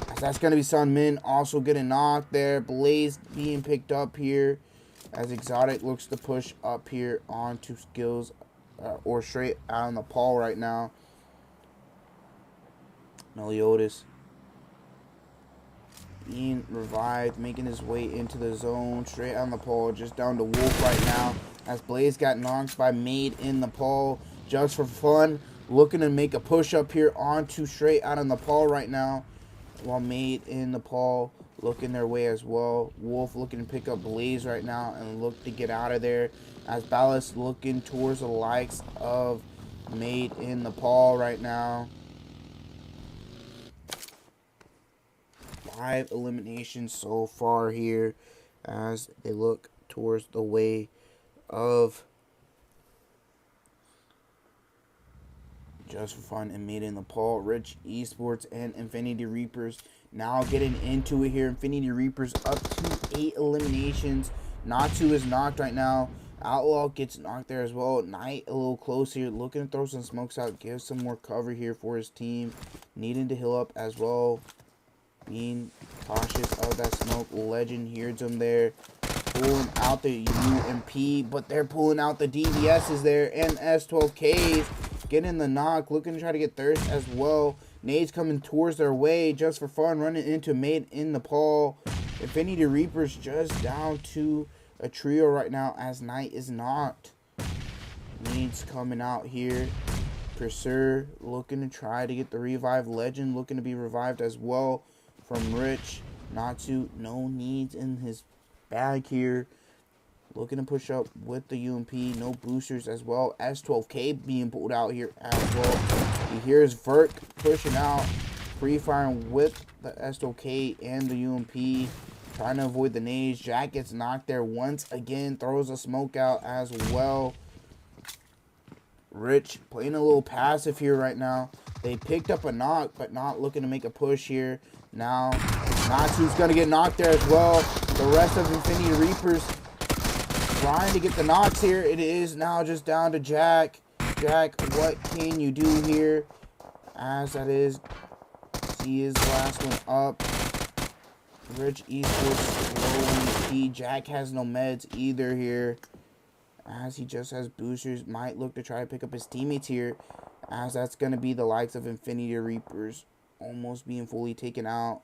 As that's going to be Sun Min also getting knocked there. Blaze being picked up here. As Exotic looks to push up here onto Skills. Or straight out on the Paul right now. Meliodas being revived. Making his way into the zone. Straight out on the Paul. Just down to Wolf right now. As Blaze got knocked by Made in Nepal. Just for Fun. Looking to make a push up here onto straight out of Nepal right now. While Made in Nepal looking their way as well. Wolf looking to pick up Blaze right now and look to get out of there. As BALLAS looking towards the likes of Made in Nepal right now. 5 eliminations so far here. As they look towards the way of Just for Fun and Made in Nepal. Rich Esports and Infinity Reapers now getting into it here. Infinity Reapers up to 8 eliminations. Natsu is knocked right now. Outlaw gets knocked there as well. Knight a little close here. Looking to throw some smokes out. Give some more cover here for his team. Needing to heal up as well. Being cautious of that smoke. Legend hears him there. Pulling out the UMP, but they're pulling out the DVSs there, and S12Ks getting the knock, looking to try to get Thirst as well. Nades coming towards their way, Just for Fun running into Made in Nepal. Infinity Reapers just down to a trio right now as Knight is knocked. Nades coming out here. Pursuer looking to try to get the revive. Legend looking to be revived as well from Rich. Natsu, no needs in his bag here. Looking to push up with the UMP. No boosters as well. S12K being pulled out here as well. He hears Verk pushing out. Pre-firing with the S12K and the UMP. Trying to avoid the nades. Jack gets knocked there once again. Throws a smoke out as well. Rich playing a little passive here right now. They picked up a knock, but not looking to make a push here. Now, Natsu's going to get knocked there as well. The rest of Infinity Reapers trying to get the knocks here. It is now just down to Jack. Jack, what can you do here? As that is, he is the last one up. Rich Esports low MP. Jack has no meds either here. As he just has boosters. Might look to try to pick up his teammates here. As that's going to be the likes of Infinity Reapers almost being fully taken out.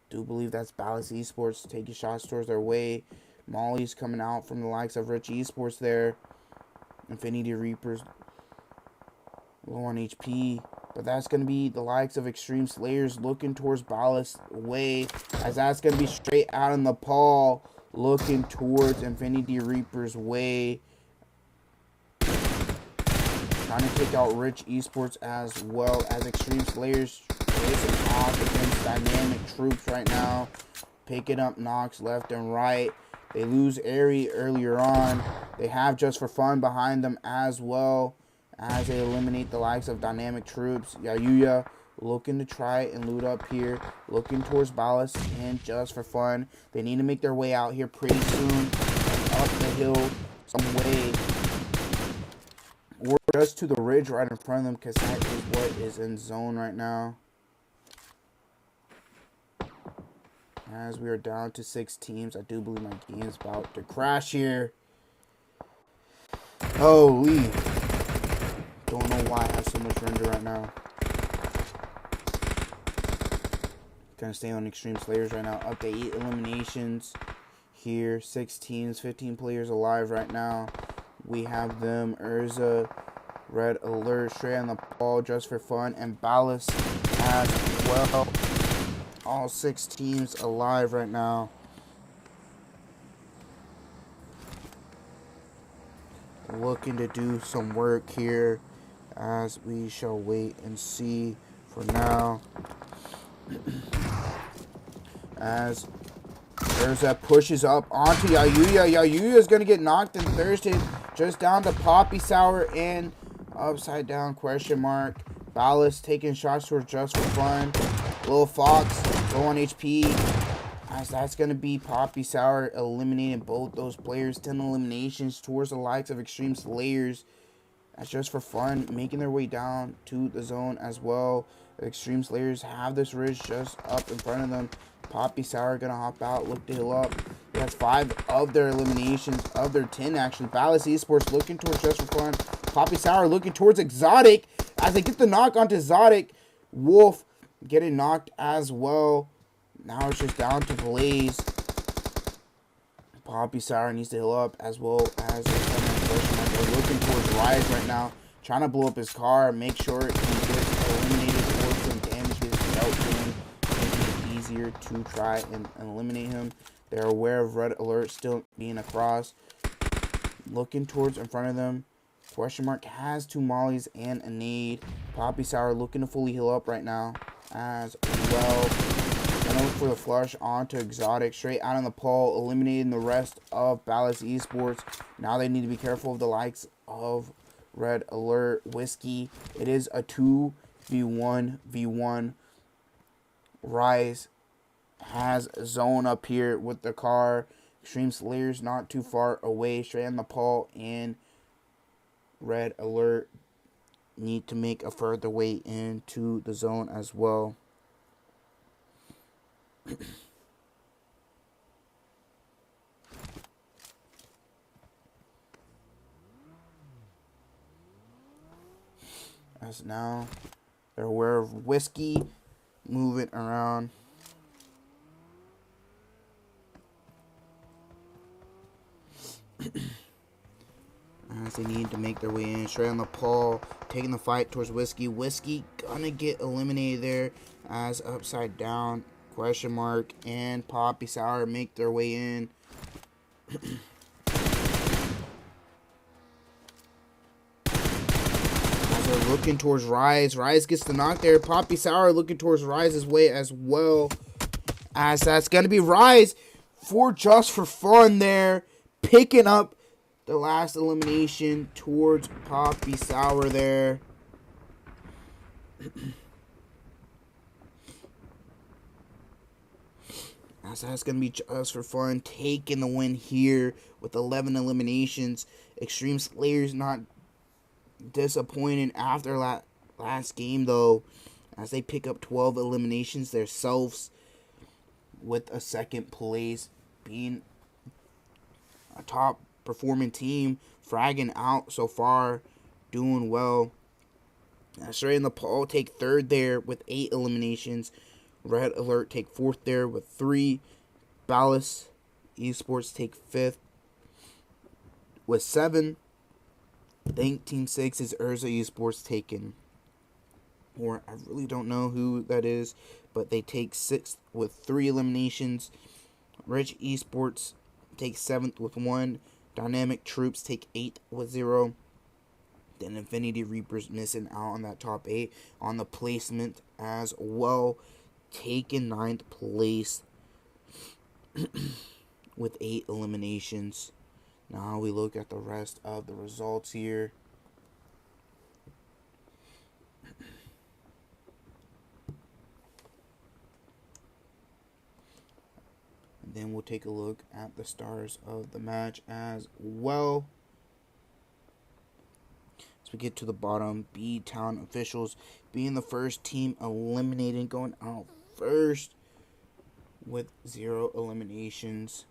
Do believe that's Arise Esports taking shots towards their way. Molly's coming out from the likes of Rich Esports there. Infinity Reapers low on HP. But that's going to be the likes of Xtreme Slayers looking towards BALLAS way. As that's going to be straight out in Nepal. Looking towards Infinity Reapers way. Trying to take out Rich Esports as well as Xtreme Slayers. Facing off against dynamic troops right now. Picking up knocks left and right. They lose Airy earlier on. They have Just for Fun behind them as well. As they eliminate the likes of dynamic troops. Yayuya looking to try and loot up here. Looking towards BALLAS and Just for Fun. They need to make their way out here pretty soon. Up the hill some way. Or just to the ridge right in front of them. Because that is what is in zone right now. As we are down to 6 teams. I do believe my game's about to crash here. Holy. Don't know why I have so much render right now. Gonna stay on Xtreme Slayers right now. Up to 8 eliminations here. 6 teams, 15 players alive right now. We have them. Urza, Red Alert, straight on the ball just for fun, and BALLAS as well. All 6 teams alive right now. Looking to do some work here, as we shall wait and see for now. As Urza pushes up onto Yayuya. Yayuya is going to get knocked and thirsted. Just down to Poppy Sour and upside down question mark. BALLAS taking shots towards just for fun. Little Fox low on HP. As that's going to be Poppy Sour eliminating both those players. 10 eliminations towards the likes of Xtreme Slayers. That's just for fun, making their way down to the zone as well. The Xtreme Slayers have this ridge just up in front of them. Poppy Sour gonna hop out, look to heal up. That's 5 of their eliminations, of their 10 actually. Arise Esports looking towards just for fun. Poppy Sour looking towards Exotic as they get the knock onto Exotic. Wolf getting knocked as well. Now it's just down to Blaze. Poppy Sour needs to heal up as well as they're looking towards Rise right now. Trying to blow up his car, make sure he gets eliminated towards some damage gets dealt to him. Making it easier to try and eliminate him. They're aware of Red Alert still being across. Looking towards in front of them. Question mark has 2 mollies and a nade. Poppy Sour looking to fully heal up right now as well. Gonna look for the flush onto Exotic, straight out on the pole, eliminating the rest of Arise Esports. Now they need to be careful of the likes of Red Alert, Whiskey. It is a 2v1v1. Rise has a zone up here with the car. Xtreme Slayers not too far away, straight on the pole, and Red Alert need to make a further way into the zone as well. As now they're aware of Whiskey moving around. As they need to make their way in, straight on the pole, taking the fight towards Whiskey. Whiskey gonna get eliminated there as upside down question mark and Poppy Sour make their way in. As they're looking towards Rise. Rise gets the knock there. Poppy Sour looking towards Rise's way as well. As that's gonna be Rise for just for fun there, picking up the last elimination towards Poppy Sour there. As that's going to be just for fun, taking the win here with 11 eliminations. Xtreme Slayers not disappointing after last game, though, as they pick up 12 eliminations themselves, with a second place being a top performing team, fragging out so far, doing well. Straight in the pole, take 3rd there with 8 eliminations. Red Alert take 4th there with 3. BALLAS Esports take 5th with 7. Think Team 6 is Urza Esports taken, or I really don't know who that is, but they take 6th with 3 eliminations. Rich Esports take 7th with 1. Dynamic Troops take 8th with 0. Then Infinity Reapers missing out on that top 8 on the placement as well, taking 9th place with 8 eliminations. Now we look at the rest of the results here. Then we'll take a look at the stars of the match as well. As we get to the bottom, BTown Officials being the first team eliminated, going out first with 0 eliminations.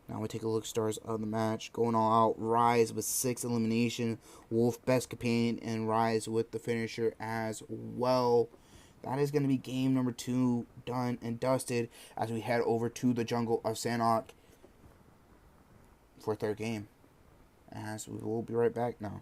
Now we take a look at stars of the match. Going all out, Rise with 6 elimination, Wolf best companion, and Rise with the finisher as well. That is going to be game number 2 done and dusted as we head over to the jungle of Sanhok for 3rd game. As we will be right back now.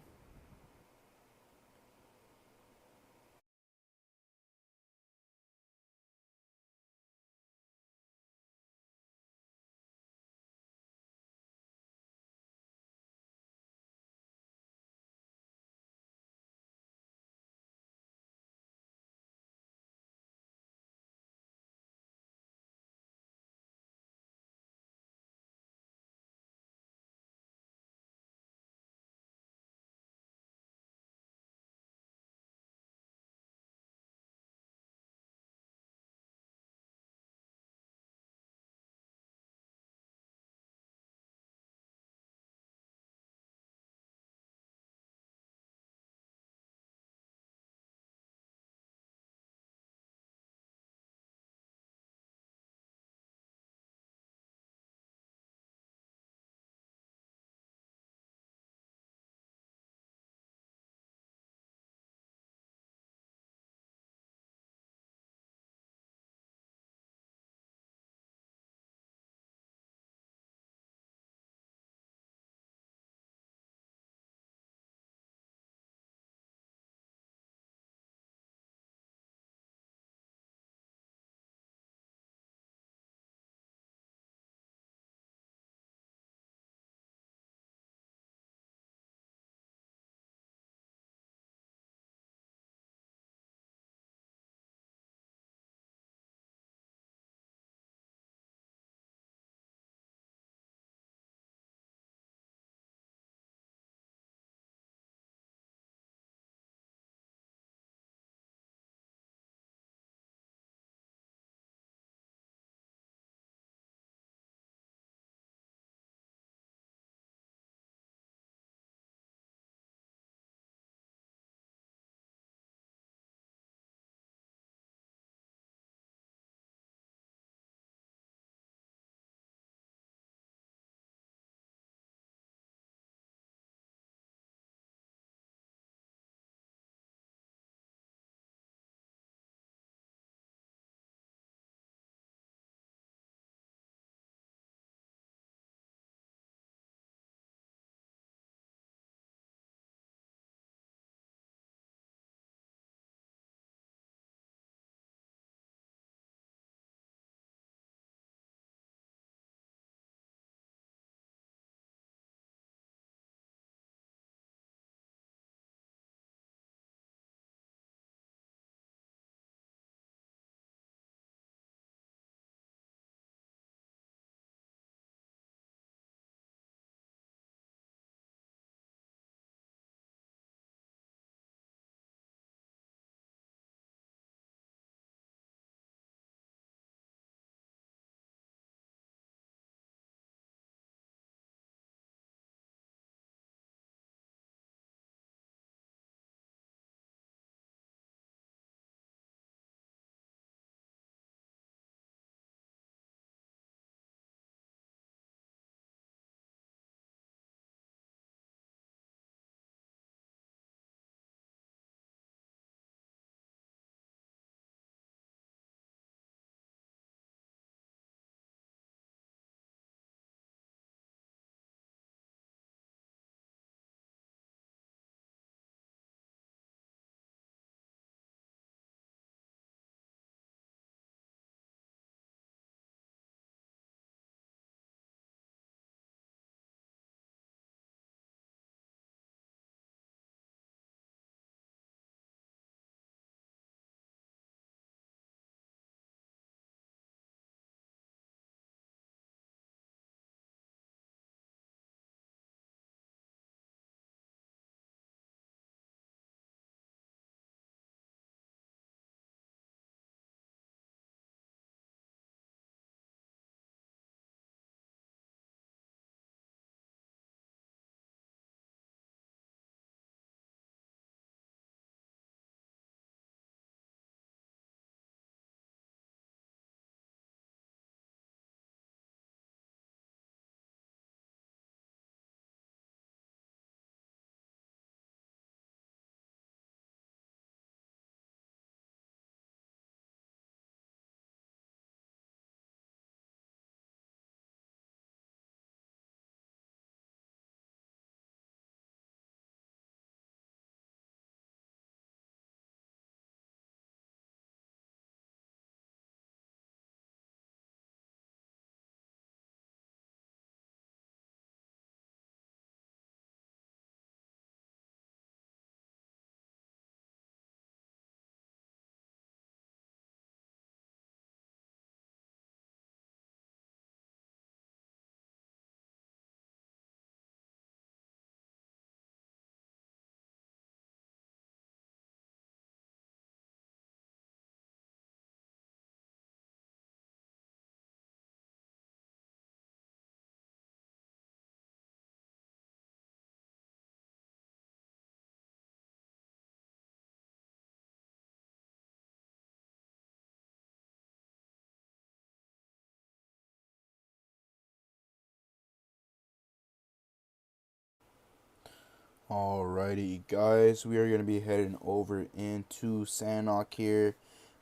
Alrighty, guys, we are going to be heading over into Sanok here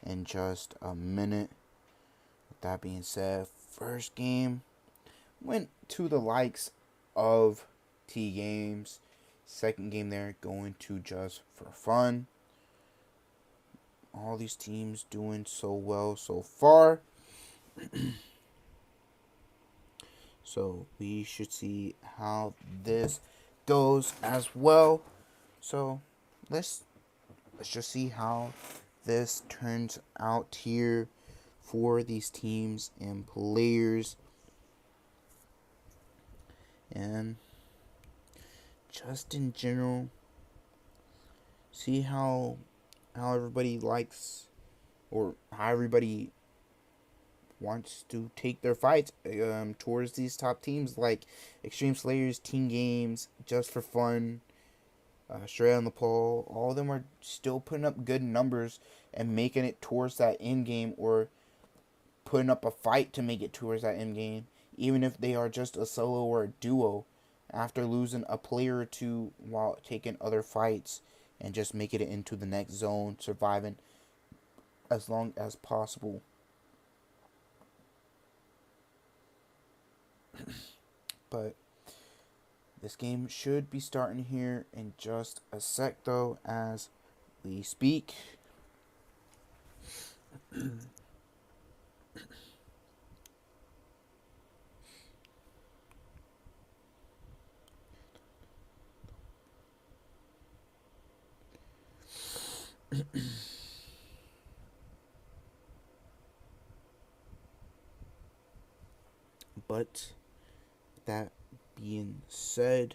in just a minute. With that being said, first game went to the likes of TGames. Second game there going to just for fun. All these teams doing so well so far. So we should see how this goes as well. So let's just see how this turns out here for these teams and players. And just in general, see how everybody likes, or how everybody wants to take their fights towards these top teams like Xtreme Slayers, TGames, Just for Fun, Australia, Nepal. All of them are still putting up good numbers and making it towards that end game, or putting up a fight to make it towards that end game, even if they are just a solo or a duo, after losing a player or two while taking other fights, and just making it into the next zone, surviving as long as possible. But this game should be starting here in just a sec, though, as we speak. But that being said,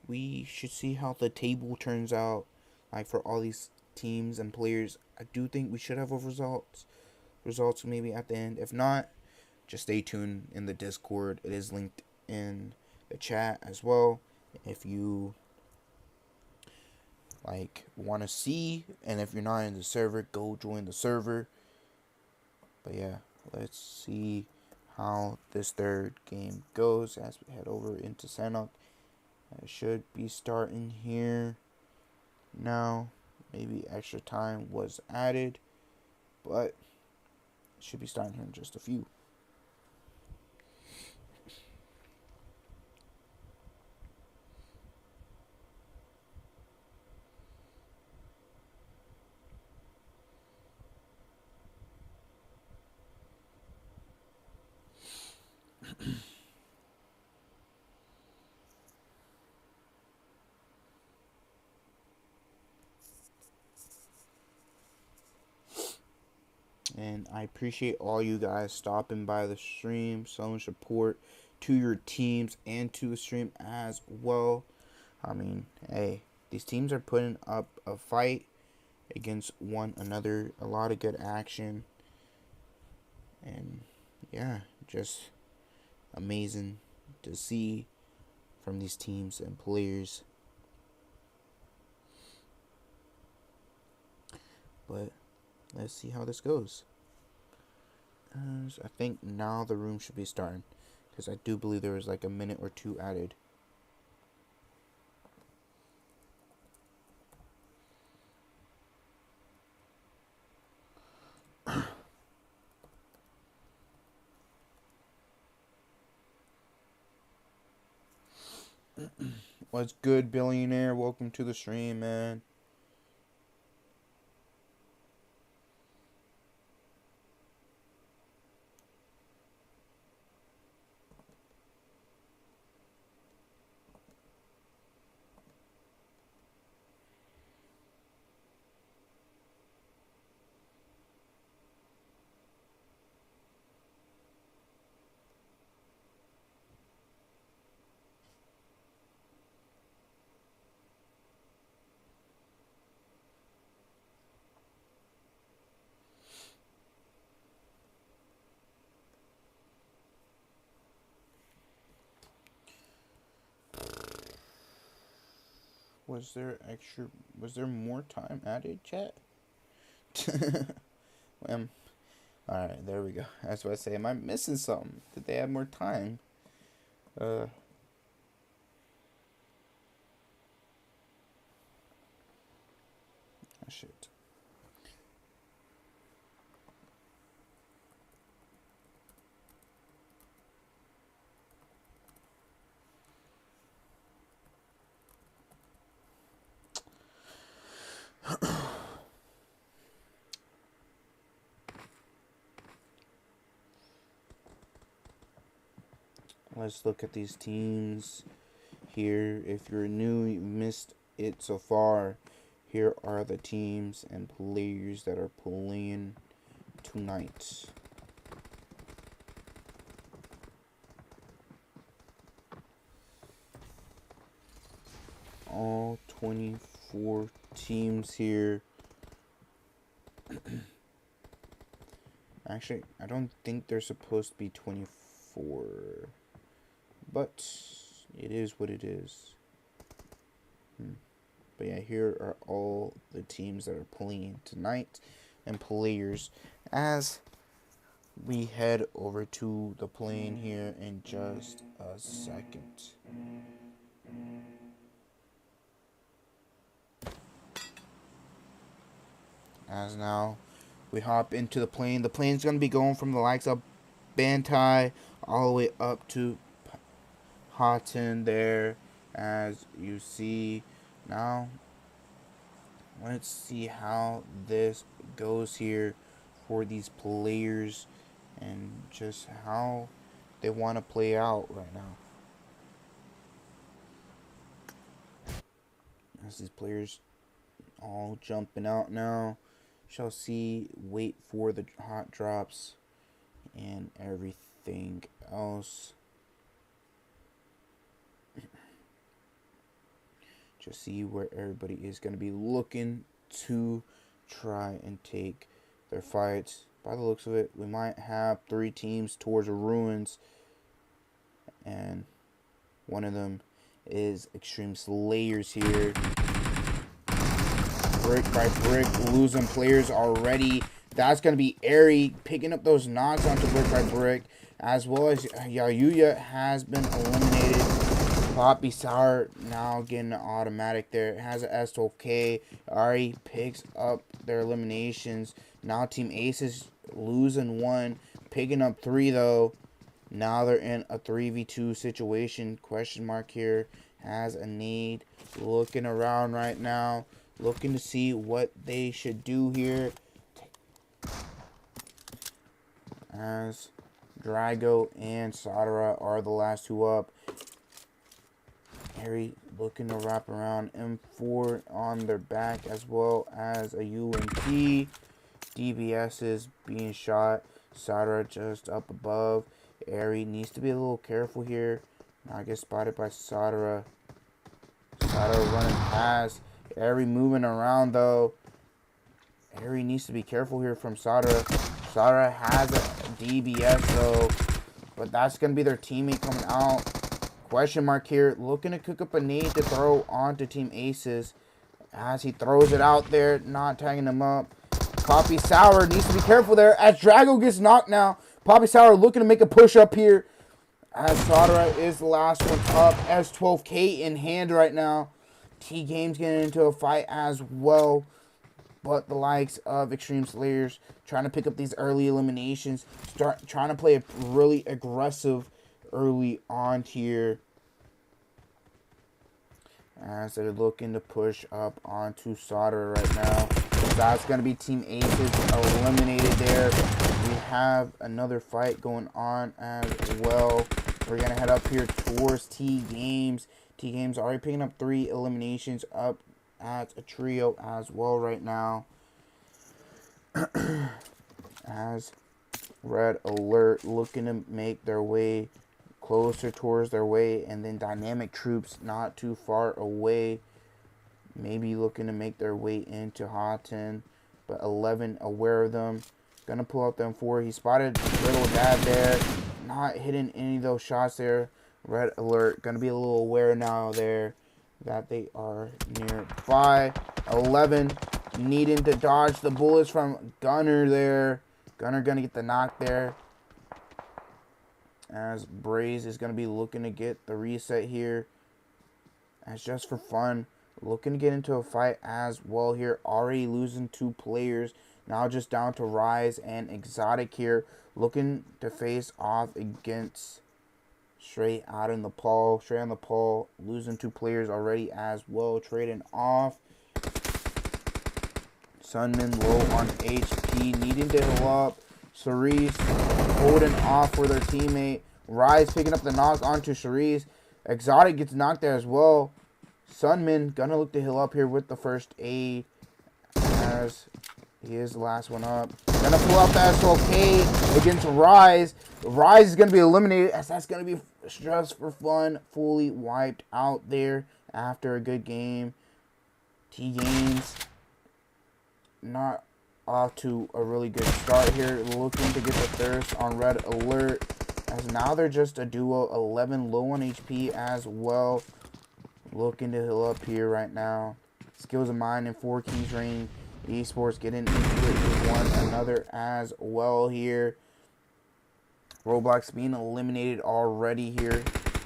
we should see how the table turns out, like for all these teams and players. I do think we should have results maybe at the end. If not, just stay tuned in the Discord. It is linked in the chat as well, if you want to see. And if you're not in the server, go join the server. But yeah, let's see how this third game goes as we head over into Sanok. I should be starting here now. Maybe extra time was added, but it should be starting here in just a few. And I appreciate all you guys stopping by the stream, showing support to your teams and to the stream as well. I mean, hey, these teams are putting up a fight against one another. A lot of good action. And yeah, just amazing to see from these teams and players. But let's see how this goes. I think now the room should be starting, because I do believe there was like a minute or two added. What's good, billionaire? Welcome to the stream, man. Was there more time added, chat? Alright, there we go. That's what I say. Am I missing something? Did they add more time? shit. Let's look at these teams here. If you're new, you missed it so far. Here are the teams and players that are playing tonight. All 24 teams here. Actually, I don't think they're supposed to be 24. But it is what it is. But yeah, here are all the teams that are playing tonight and players as we head over to the plane here in just a second. As now we hop into the plane. The plane's going to be going from the likes of Bantai all the way up to Houghton there, as you see. Now let's see how this goes here for these players and just how they want to play out right now. As these players all jumping out now, shall see, wait for the hot drops and everything else. Just see where everybody is going to be looking to try and take their fights. By the looks of it, we might have 3 teams towards the ruins, and one of them is Xtreme Slayers here. Brick by brick, losing players already. That's going to be Airy picking up those knocks onto Brick by Brick, as well as Yayuya has been eliminated. Poppy Sour now getting an automatic there. It has an S12K. Ari picks up their eliminations. Now Team Aces losing 1, picking up 3 though. Now they're in a 3v2 situation. Question mark here. Has a need. Looking around right now. Looking to see what they should do here. As Drago and Sadara are the last 2 up. Harry looking to wrap around. M4 on their back, as well as a UMP. DBS is being shot. Sadara just up above. Airy needs to be a little careful here. Now gets spotted by Sadara. Sadara running past. Airy moving around though. Airy needs to be careful here from Sadara. Sadara has a DBS though, but that's going to be their teammate coming out. Question mark here, looking to cook up a nade to throw onto Team Aces. As he throws it out there, not tagging him up. Poppy Sour needs to be careful there as Drago gets knocked now. Poppy Sour looking to make a push up here. As Sadara is the last one up. S12K in hand right now. TGames getting into a fight as well. But the likes of Xtreme Slayers trying to pick up these early eliminations. Trying to play a really aggressive early on here, as they're looking to push up onto Sadara right now. That's going to be Team Aces eliminated there. We have another fight going on as well. We're going to head up here towards TGames. TGames already picking up 3 eliminations up at a trio as well right now. As Red Alert looking to make their way closer towards their way, and then Dynamic Troops not too far away, maybe looking to make their way into Houghton, but 11 aware of them. Gonna pull out them 4. He spotted Little Dad there, not hitting any of those shots there. Red Alert gonna be a little aware now there that they are nearby. 11 needing to dodge the bullets from Gunner there. Gunner gonna get the knock there, as Braze is going to be looking to get the reset here. As just for fun, looking to get into a fight as well here. Already losing 2 players. Now just down to Rise and Exotic here. Looking to face off against straight out in Nepal. Straight on Nepal. Losing 2 players already as well. Trading off. Sunman low on HP. Needing to heal up. Cerise holding off for their teammate. Rise picking up the knock onto Cerise. Exotic gets knocked there as well. Sunman gonna look to heal up here with the first aid as he is the last one up. Gonna pull out the SOK against Rise. Rise is gonna be eliminated as that's gonna be just for fun. Fully wiped out there after a good game. TGames not off to a really good start here. Looking to get the thirst on red alert. As now they're just a duo. 11 low on HP as well. Looking to heal up here right now. Skills of mine and FOUR Kings REGEN Esports getting into it with one another as well here. Roblox being eliminated already here.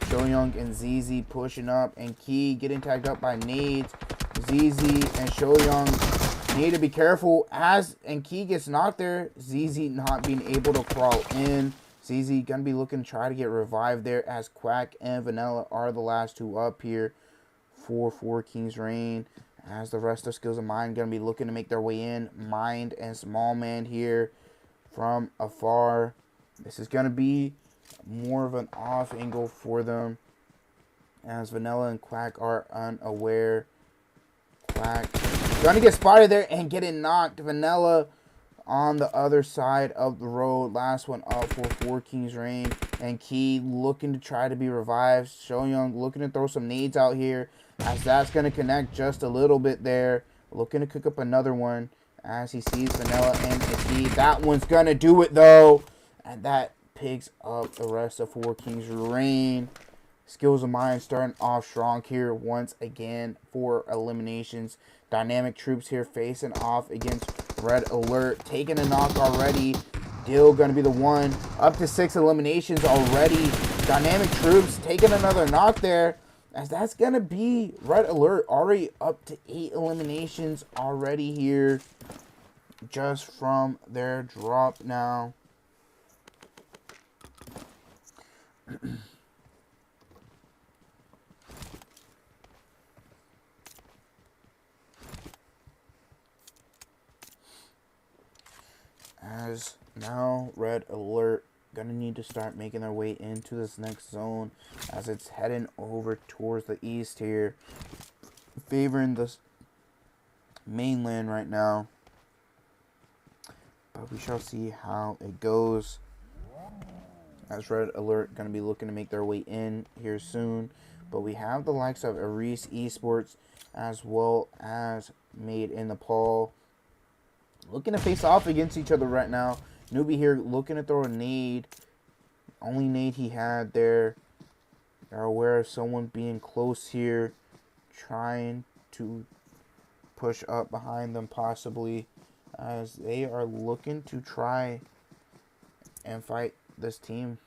Shoyoung and ZZ pushing up, and Key getting tagged up by nades. ZZ and Shoyoung need to be careful as and Key gets knocked there. ZZ not being able to crawl in. ZZ gonna be looking to try to get revived there as Quack and Vanilla are the last 2 up here for FOUR Kings REGEN. As the rest of Skills of Mine gonna be looking to make their way in. Mind and Small Man here from afar. This is gonna be more of an off angle for them as Vanilla and Quack are unaware. Quack gonna get spotted there and getting knocked. Vanilla on the other side of the road. Last one up for FOUR Kings REGEN. And Key looking to try to be revived. Shoyoung looking to throw some nades out here as that's going to connect just a little bit there. Looking to cook up another one as he sees Vanilla and Key. That one's going to do it though. And that picks up the rest of FOUR Kings REGEN. Skills of Mine starting off strong here once again for eliminations. Dynamic Troops here facing off against Red Alert. Taking a knock already. Dill going to be the one. Up to 6 eliminations already. Dynamic Troops taking another knock there. As that's going to be Red Alert already up to 8 eliminations already here. Just from their drop now. As now Red Alert gonna need to start making their way into this next zone as it's heading over towards the east here, favoring the mainland right now, but we shall see how it goes as Red Alert gonna be looking to make their way in here soon. But we have the likes of Arise Esports as well as Made in Nepal looking to face off against each other right now. Newbie here looking to throw a nade. Only nade he had there. They're aware of someone being close here. Trying to push up behind them possibly. As they are looking to try and fight this team.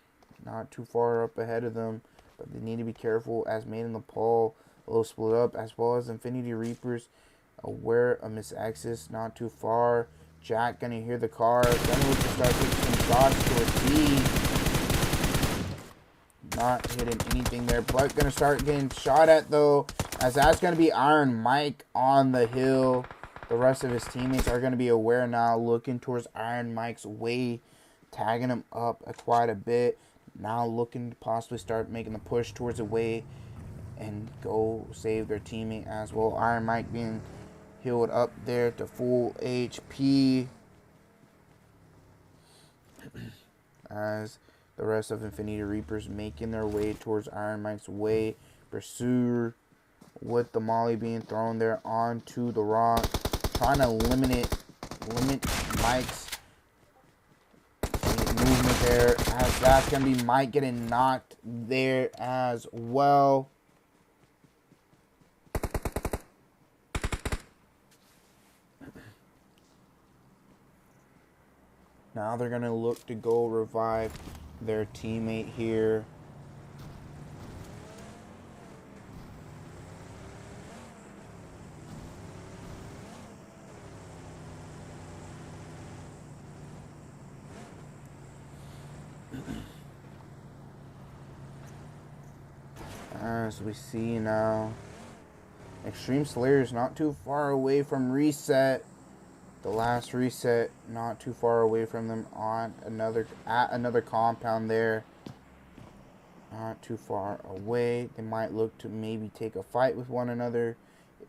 Not too far up ahead of them. But they need to be careful as Made in Nepal a little split up. As well as Infinity Reapers. Aware of Mezexis, not too far. Jack gonna hear the car. Gonna look to start taking some shots towards B. Not hitting anything there, but gonna start getting shot at though. As that's gonna be Iron Mike on the hill. The rest of his teammates are gonna be aware now, looking towards Iron Mike's way, tagging him up quite a bit. Now looking to possibly start making the push towards the way and go save their teammate as well. Iron Mike being healed up there to full HP as the rest of Infinity Reapers making their way towards Iron Mike's way. Pursuer with the molly being thrown there onto the rock, trying to limit Mike's movement there, as that's gonna be Mike getting knocked there as well. Now they're going to look to go revive their teammate here. As we see now, Xtreme Slayers not too far away from reset. The last reset, not too far away from them on another compound there. Not too far away. They might look to maybe take a fight with one another.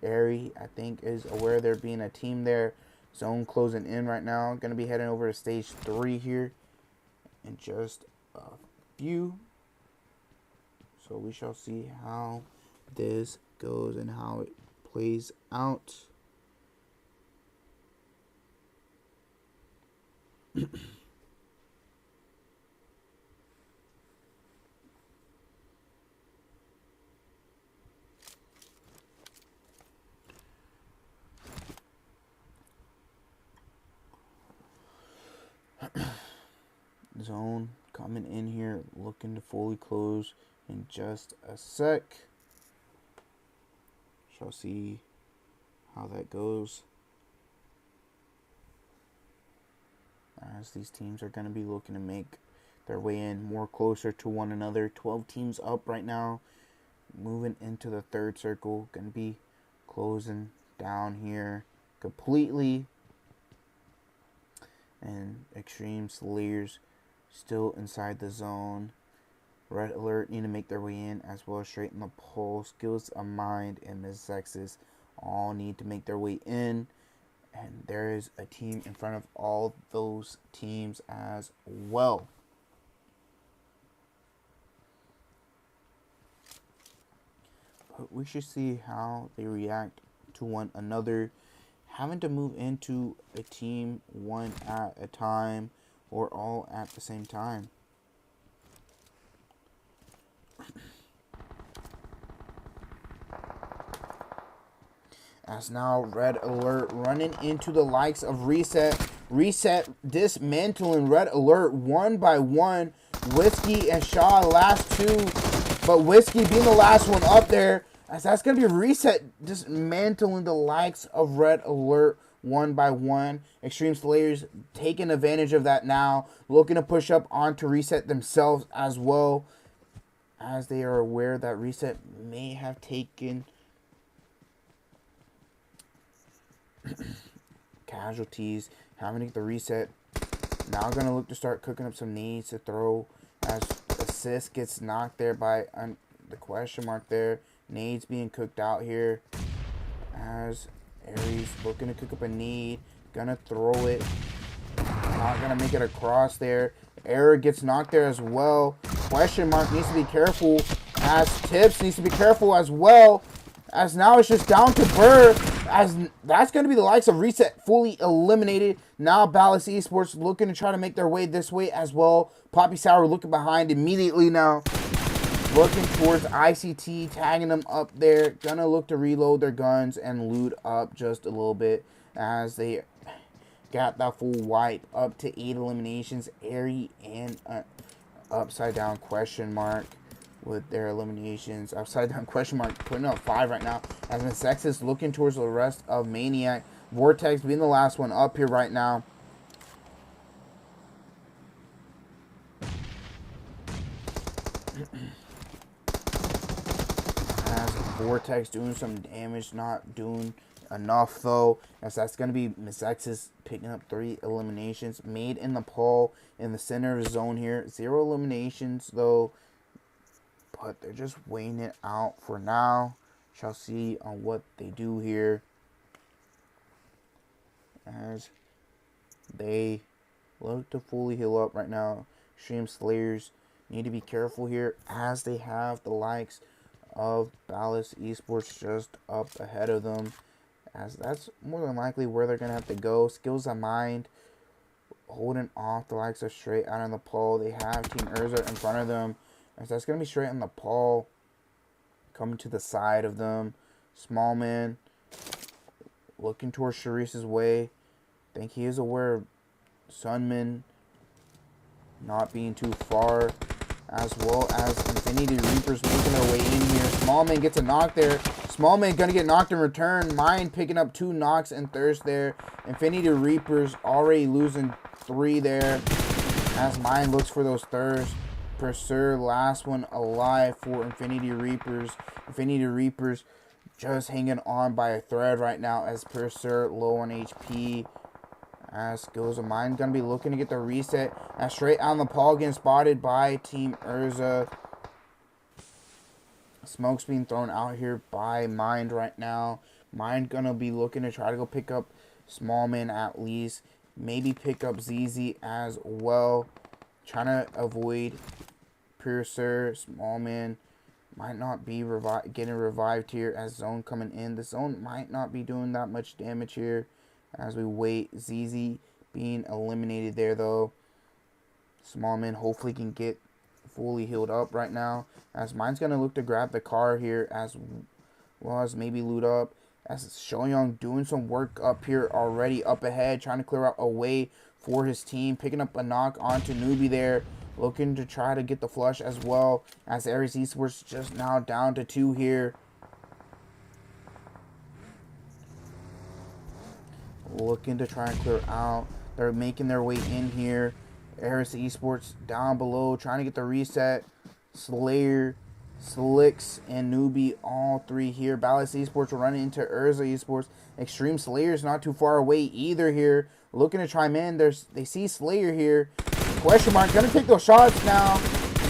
Airy, I think, is aware there being a team there. Zone closing in right now. Going to be heading over to stage 3 here in just a few. So we shall see how this goes and how it plays out. Zone coming in here, looking to fully close in just a sec. Shall see how that goes. As these teams are going to be looking to make their way in more closer to one another. 12 teams up right now. Moving into the third circle. Going to be closing down here completely. And Xtreme Slayers still inside the zone. Red Alert need to make their way in, as well as Straight in the Pole. Skills of Mind and Mezexis all need to make their way in. And there is a team in front of all those teams as well. But we should see how they react to one another. Having to move into a team one at a time or all at the same time. As now Red Alert running into the likes of Reset. Reset dismantling Red Alert one by one. Whiskey and Shaw last two. But Whiskey being the last one up there. As that's going to be Reset dismantling the likes of Red Alert one by one. Xtreme Slayers taking advantage of that now. Looking to push up onto Reset themselves as well. As they are aware that Reset may have taken casualties. Having to get the Reset. Now going to look to start cooking up some nades to throw. As Assist gets knocked there by the question mark there. Nades being cooked out here. As Aries looking to cook up a nade. Gonna throw it. Not gonna make it across there. Error gets knocked there as well. Question mark needs to be careful. As Tips needs to be careful as well. As now it's just down to Burr. As that's going to be the likes of Reset fully eliminated. Now BALLAS Esports looking to try to make their way this way as well. Poppy Sour looking behind immediately now. Looking towards ICT, tagging them up there. Gonna look to reload their guns and loot up just a little bit. As they got that full wipe up to 8 eliminations. Airy and upside down question mark with their eliminations. Upside down question mark putting up 5 right now. As Mezexis looking towards the rest of Maniac. Vortex being the last one up here right now. As Vortex doing some damage, not doing enough though. As that's going to be Mezexis picking up 3 eliminations. Made in the Nepal in the center of the zone here. 0 eliminations though. But they're just weighing it out for now. Shall see on what they do here. As they look to fully heal up right now. Xtreme Slayers need to be careful here. As they have the likes of BALLAS Esports just up ahead of them. As that's more than likely where they're going to have to go. Skills of Mind holding off the likes of Straight out on the pole. They have Team Urza in front of them. As that's going to be Straight on the pole. Coming to the side of them. Small Man looking towards Sharice's way. I think he is aware of Sunman not being too far. As well as Infinity Reapers making their way in here. Small Man gets a knock there. Small Man going to get knocked in return. Mind picking up 2 knocks and thirst there. Infinity Reapers already losing 3 there. As Mind looks for those thirsts. Pursuer, last one alive for Infinity Reapers. Infinity Reapers just hanging on by a thread right now as Pursuer low on HP. As Skills of Mine gonna be looking to get the reset. As straight on the Paul getting spotted by Team Urza. Smoke's being thrown out here by Mind right now. Mind gonna be looking to try to go pick up Smallman at least. Maybe pick up ZZ as well. Trying to avoid Piercer. Smallman might not be getting revived here as Zone coming in. The Zone might not be doing that much damage here as we wait. ZZ being eliminated there though. Smallman hopefully can get fully healed up right now. As Mine's going to look to grab the car here as well as maybe loot up. As Shoyoung doing some work up here already up ahead. Trying to clear out a way for his team. Picking up a knock onto Newbie there. Looking to try to get the flush as well. As Arise Esports just now down to 2 here. Looking to try and clear out. They're making their way in here. Arise Esports down below. Trying to get the reset. Slayer, Slicks, and Newbie, all 3 here. BALLAS Esports will run into Urza Esports. Xtreme Slayers not too far away either here. Looking to chime in. They see Slayer here. Question mark. Gonna take those shots now.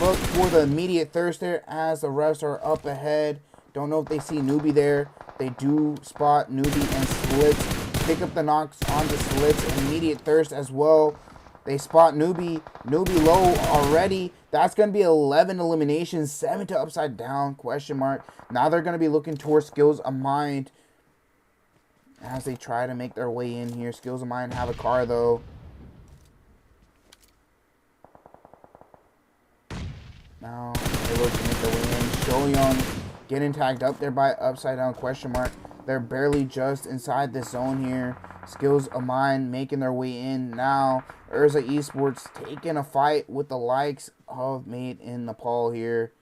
Look for the immediate thirst there as the refs are up ahead. Don't know if they see Newbie there. They do spot Newbie and Slicks. Pick up the knocks onto Slicks and immediate thirst as well. They spot Newbie. Newbie low already. That's going to be 11 eliminations. 7 to upside down. Question mark. Now they're going to be looking towards Skills of Mind as they try to make their way in here. Skills of Mind have a car though. Now they look to make their way in. Shoyoung getting tagged up there by upside down. Question mark. They're barely just inside this zone here. Skills of Mine making their way in now. Urza Esports taking a fight with the likes of Made in Nepal here.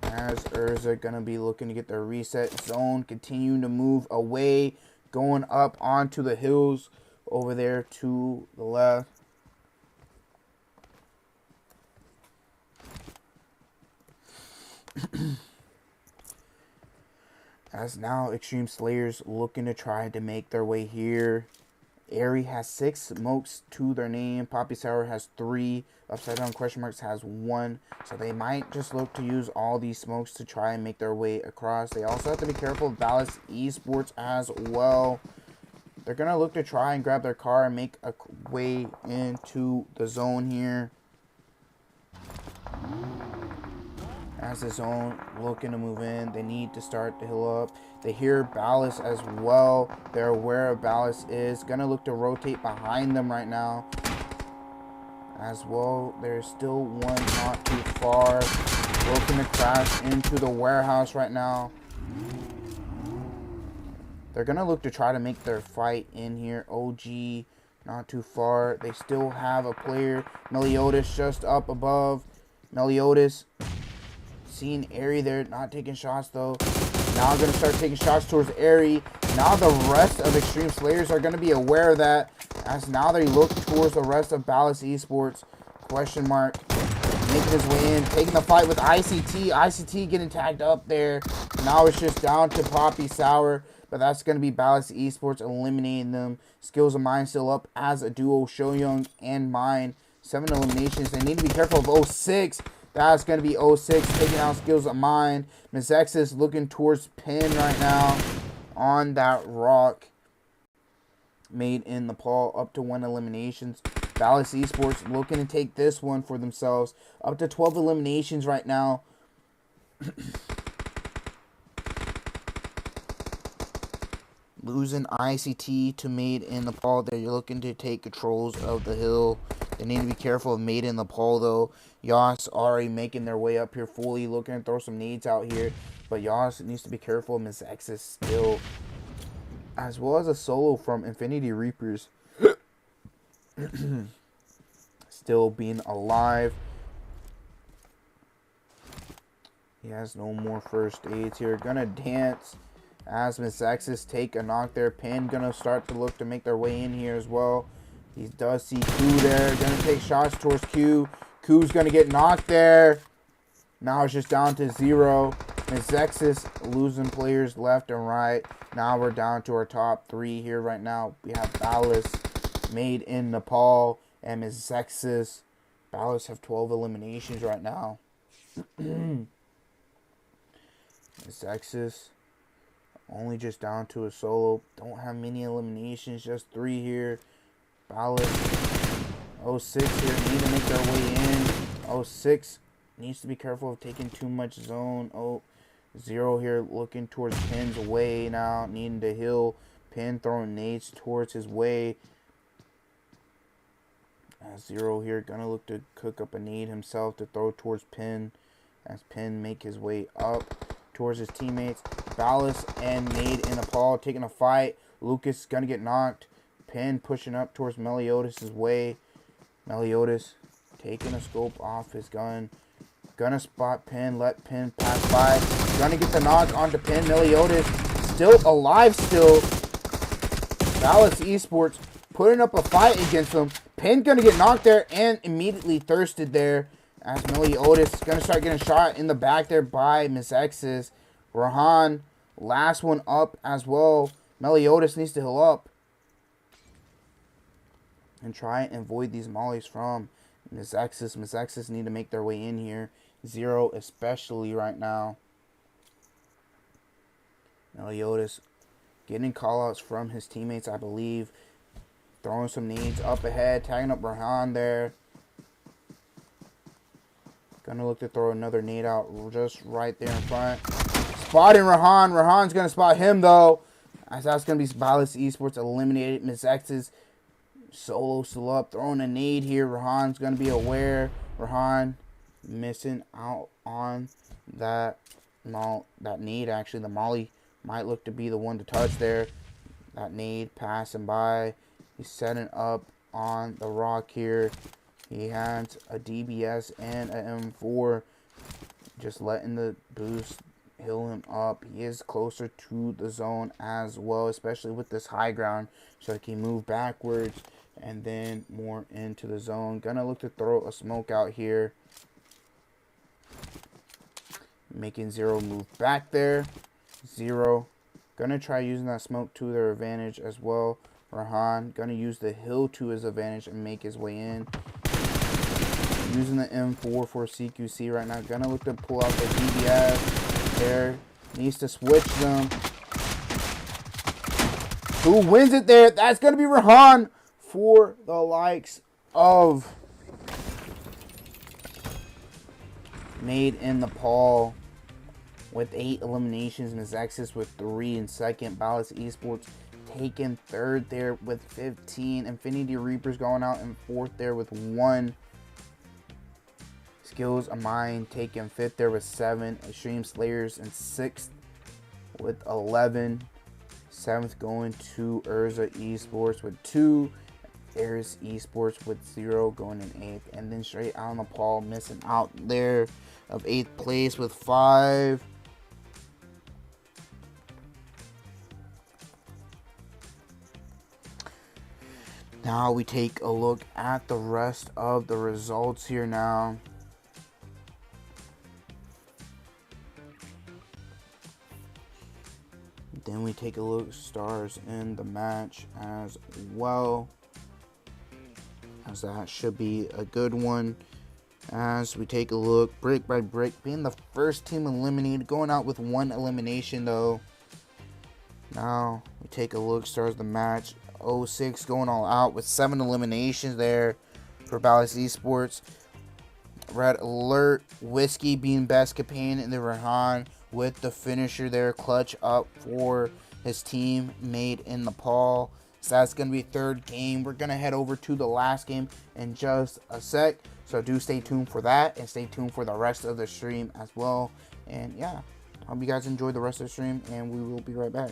As Urza gonna be looking to get their reset. Zone continuing to move away. Going up onto the hills over there to the left. As now Xtreme Slayers looking to try to make their way here. Airy has 6 smokes to their name. Poppy Sour has 3. Upside down question marks has 1. So they might just look to use all these smokes to try and make their way across. They also have to be careful of BALLAS Esports as well. They're going to look to try and grab their car and make a way into the zone here. As the zone looking to move in, they need to start to heal up. They hear BALLAS as well. They're aware of BALLAS is. Gonna look to rotate behind them right now. As well, there's still one not too far. Looking to crash into the warehouse right now. They're gonna look to try to make their fight in here. OG not too far. They still have a player. Meliodas just up above. Meliodas seeing Airy there, not taking shots though. Now going to start taking shots towards Airy. Now the rest of Xtreme Slayers are going to be aware of that. As now they look towards the rest of BALLAS Esports. Question mark. Making his way in. Taking the fight with ICT. ICT getting tagged up there. Now it's just down to Poppy Sour. But that's going to be BALLAS Esports eliminating them. Skills of Mine still up as a duo. Shoyoung and Mine. 7 eliminations. They need to be careful of 06. That's going to be 06 taking out Skills of Mine. Mezexis looking towards pin right now on that rock. Made in Nepal up to 1 eliminations. BALLAS Esports looking to take this one for themselves. Up to 12 eliminations right now. Losing ICT to Made in Nepal. They're looking to take controls of the hill. They need to be careful of Made in Nepal though. Yas already making their way up here fully. Looking to throw some nades out here. But Yas needs to be careful of Mezexis still. As well as a solo from Infinity Reapers. Still being alive. He has no more first aids here. Gonna dance as Mezexis take a knock there. Pin gonna start to look to make their way in here as well. He does see Q there. Gonna take shots towards Q. Q's gonna get knocked there. Now it's just down to 0. Mezexis losing players left and right. Now we're down to our top 3 here right now. We have BALLAS, made in Nepal, and Mezexis. BALLAS have 12 eliminations right now. Mezexis only just down to a solo. Don't have many eliminations, just 3 here. BALLAS 06 here need to make their way in. 06 needs to be careful of taking too much zone. 0 here looking towards Pin's way now, needing to heal. Pin throwing nades towards his way. 0 here gonna look to cook up a nade himself to throw towards Pin as Pin make his way up towards his teammates. BALLAS and nade in Nepal taking a fight. Lucas gonna get knocked. Pin pushing up towards Meliodas' way. Meliodas taking a scope off his gun. Gonna spot Pin, let Pin pass by. Gonna get the knock onto Pin. Meliodas still alive still. BALLAS Esports putting up a fight against him. Pin gonna get knocked there and immediately thirsted there. As Meliodas gonna start getting shot in the back there by Mezexis. Rahan, last one up as well. Meliodas needs to heal up and try and avoid these mollies from Mezexis. Mezexis need to make their way in here. 0 especially right now. Meliodas getting callouts from his teammates, I believe. Throwing some nades up ahead, tagging up Rahan there. Gonna look to throw another nade out just right there in front. Spotting Rahan. Rahan's gonna spot him though. As that's gonna be BALLAS Esports eliminated. Mezexis solo still up, throwing a nade here. Rahan's gonna be aware. Rahan missing out on that nade. Actually, the molly might look to be the one to touch there. That nade passing by. He's setting up on the rock here. He has a DBS and an M4. Just letting the boost heal him up. He is closer to the zone as well, especially with this high ground. So he can move backwards and then more into the zone. Gonna look to throw a smoke out here. Making 0 move back there. 0. Gonna try using that smoke to their advantage as well. Rahan gonna use the hill to his advantage and make his way in. Using the M4 for CQC right now. Gonna look to pull out the DBS there. Needs to switch them. Who wins it there? That's gonna be Rahan for the likes of made in Nepal with 8 eliminations. Mezexis with 3 in second. BALLAS Esports taking 3rd there with 15. Infinity Reapers going out in 4th there with 1. Skills of Mine taking 5th there with 7. Xtreme Slayers in 6th with 11. 7th going to Urza Esports with 2. Arise Esports with 0 going in 8th. And then straight out Nepal missing out there of 8th place with 5. Now we take a look at the rest of the results here now. Then we take a look at stars in the match as well, as that should be a good one. As we take a look break by break, being the first team eliminated, going out with 1 elimination though. Now we take a look stars the match. 06 going all out with 7 eliminations there for BALLAS Esports. Red Alert, Whiskey being best companion in the Rahan with the finisher there, clutch up for his team made in Nepal. So that's going to be 3rd game. We're going to head over to the last game in just a sec. So do stay tuned for that and stay tuned for the rest of the stream as well. And yeah, hope you guys enjoy the rest of the stream and we will be right back.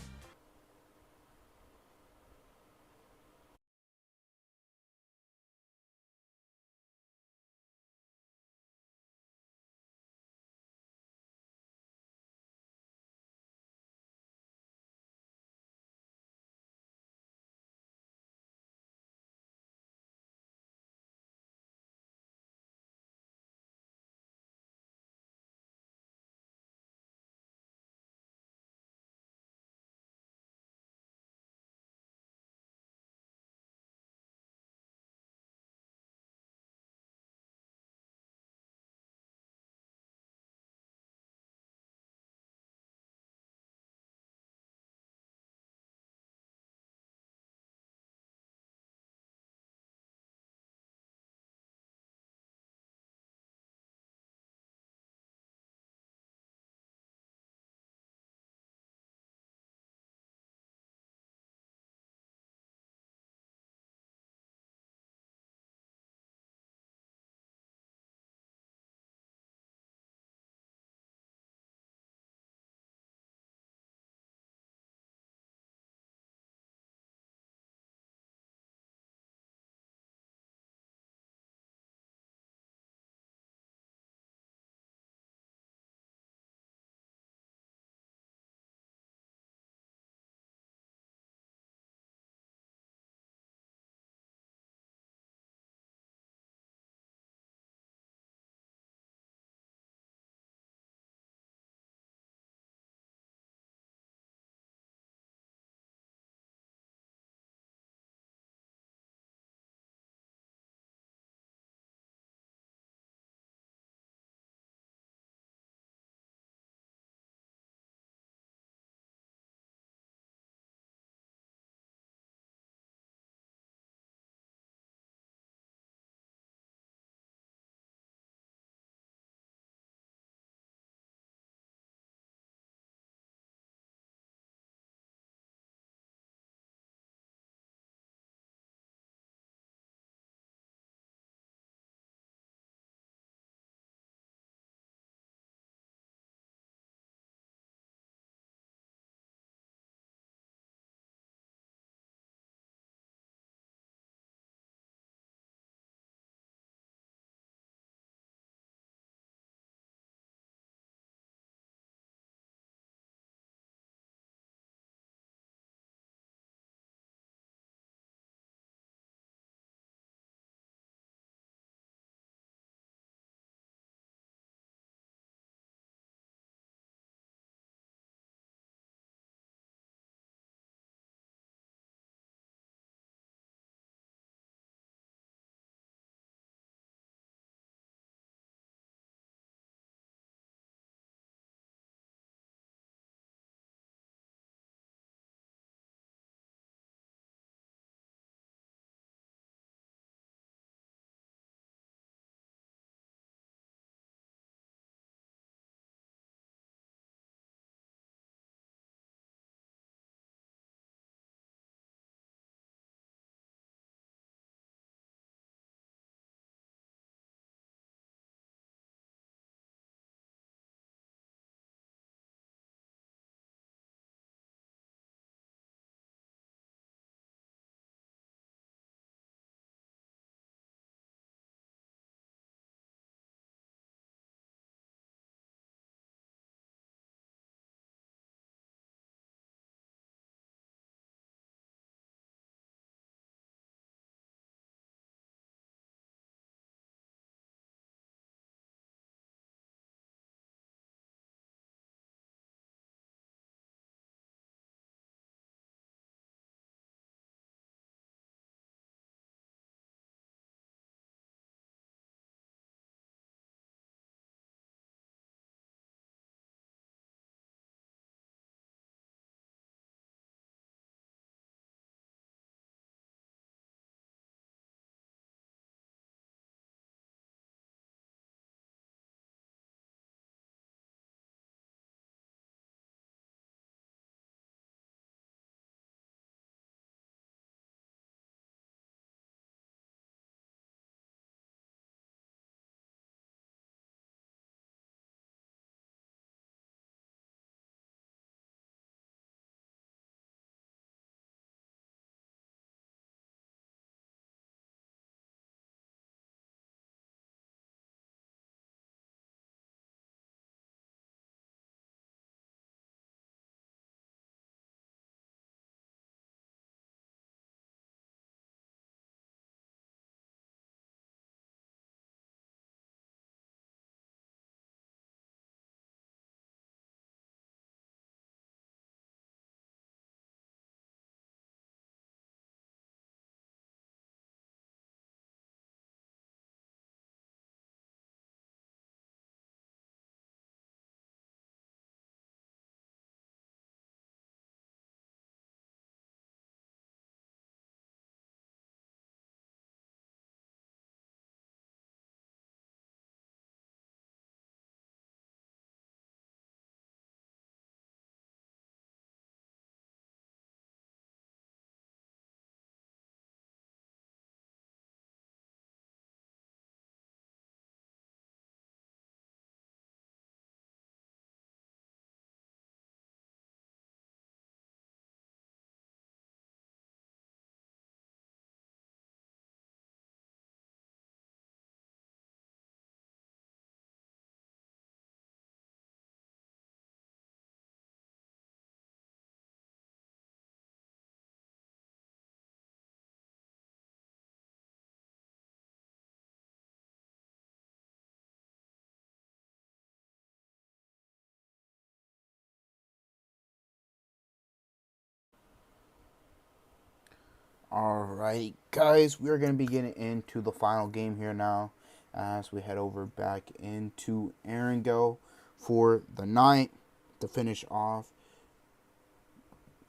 Alrighty, guys, we're going to be getting into the final game here now as we head over back into Erangel for the night to finish off.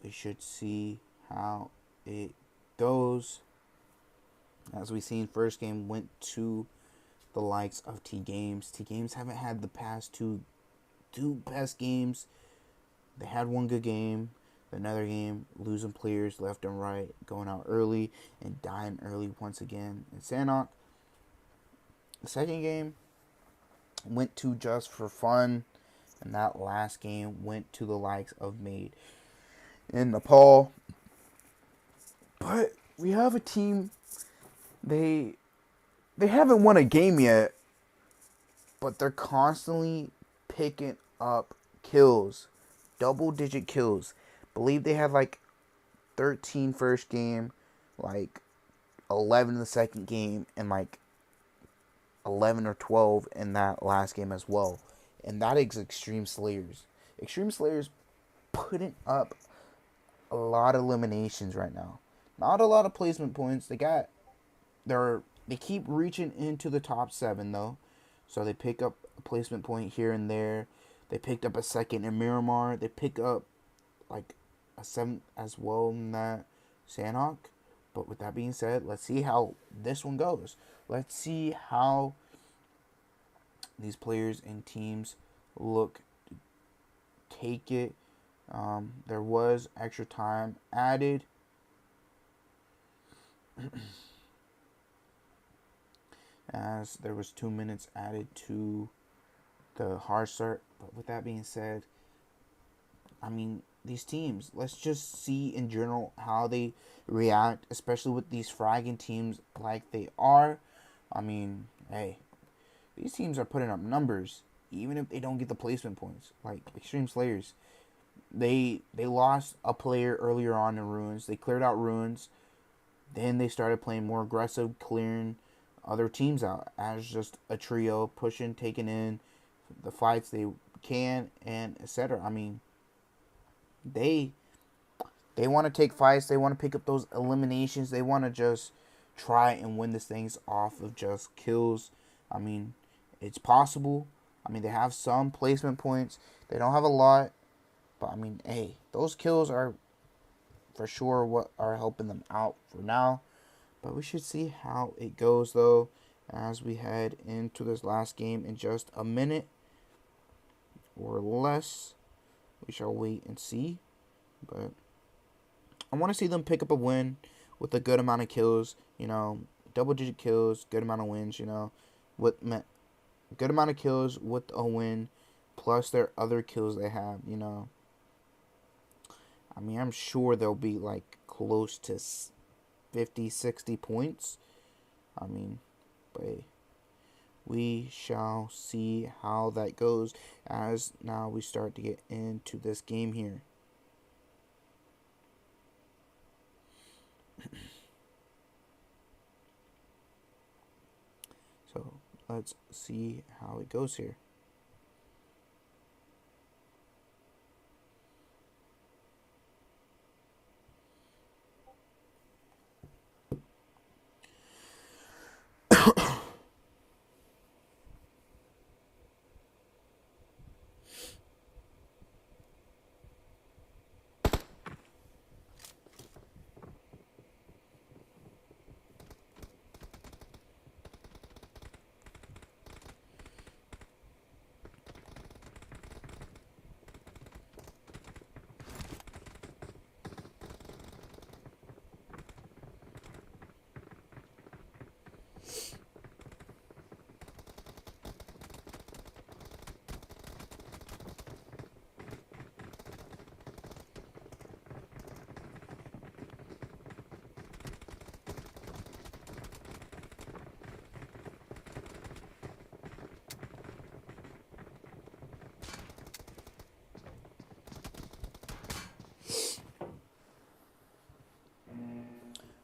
We should see how it goes. As we seen, first game went to the likes of TGames. TGames haven't had the past two best games. They had one good game. Another game, losing players left and right, going out early and dying early once again. And Sanhok, the second game went to just for fun. And that last game went to the likes of Made in Nepal. But we have a team, they haven't won a game yet, but they're constantly picking up kills, double-digit kills. Believe they had like 13 first game, like 11 in the second game, and like 11 or 12 in that last game as well. And that is Xtreme Slayers. Xtreme Slayers putting up a lot of eliminations right now. Not a lot of placement points. They keep reaching into the top 7 though. So they pick up a placement point here and there. They picked up a second in Miramar. They pick up like a 7 as well in that Sanhok. But with that being said, let's see how this one goes. Let's see how these players and teams look to take it. There was extra time added. As there was 2 minutes added to the hard start. But with that being said, I mean, these teams, let's just see in general how they react, especially with these fragging teams like they are. I mean, hey, these teams are putting up numbers, even if they don't get the placement points. Like Xtreme Slayers, they lost a player earlier on in Ruins. They cleared out Ruins. Then they started playing more aggressive, clearing other teams out as just a trio, pushing, taking in the fights they can, and etc. I mean, they want to take fights. They want to pick up those eliminations. They want to just try and win this things off of just kills. I mean, it's possible. I mean, they have some placement points. They don't have a lot. But, I mean, hey, those kills are for sure what are helping them out for now. But we should see how it goes, though, as we head into this last game in just a minute or less. We shall wait and see. But I want to see them pick up a win with a good amount of kills. You know, double-digit kills, good amount of wins, you know. Good amount of kills with a win, plus their other kills they have, you know. I mean, I'm sure they'll be like close to 50, 60 points. I mean, but hey, we shall see how that goes as now we start to get into this game here. So let's see how it goes here.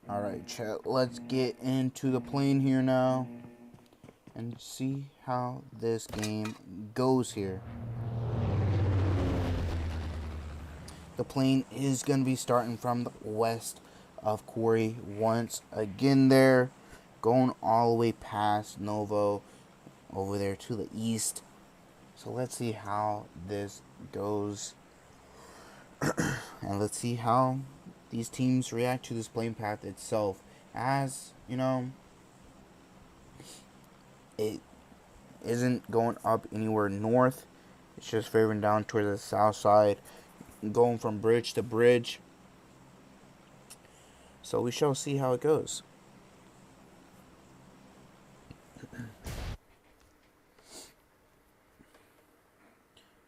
Alright, chat, let's get into the plane here now and see how this game goes here. The plane is going to be starting from the west of Corey once again there. Going all the way past Novo over there to the east. So let's see how this goes. And let's see how these teams react to this playing path itself. As, you know, it isn't going up anywhere north. It's just favoring down towards the south side, going from bridge to bridge. So we shall see how it goes.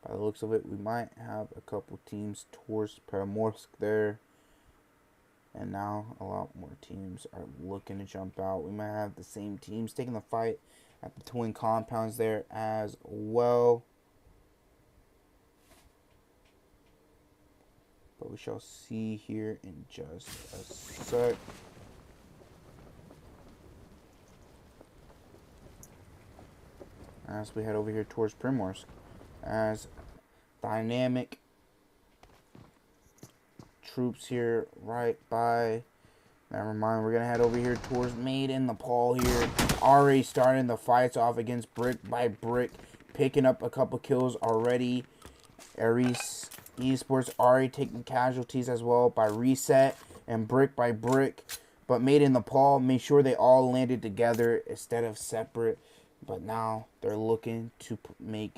By the looks of it, we might have a couple teams towards Primorsk there. And now a lot more teams are looking to jump out. We might have the same teams taking the fight at the twin compounds there as well. But we shall see here in just a sec. As we head over here towards Primorsk. As dynamic troops here right by. Never mind, we're gonna head over here towards Made in Nepal here. Already starting the fights off against brick by brick, picking up a couple kills already. Arise Esports already taking casualties as well by reset and brick by brick. But Made in Nepal made sure they all landed together instead of separate. But now they're looking to make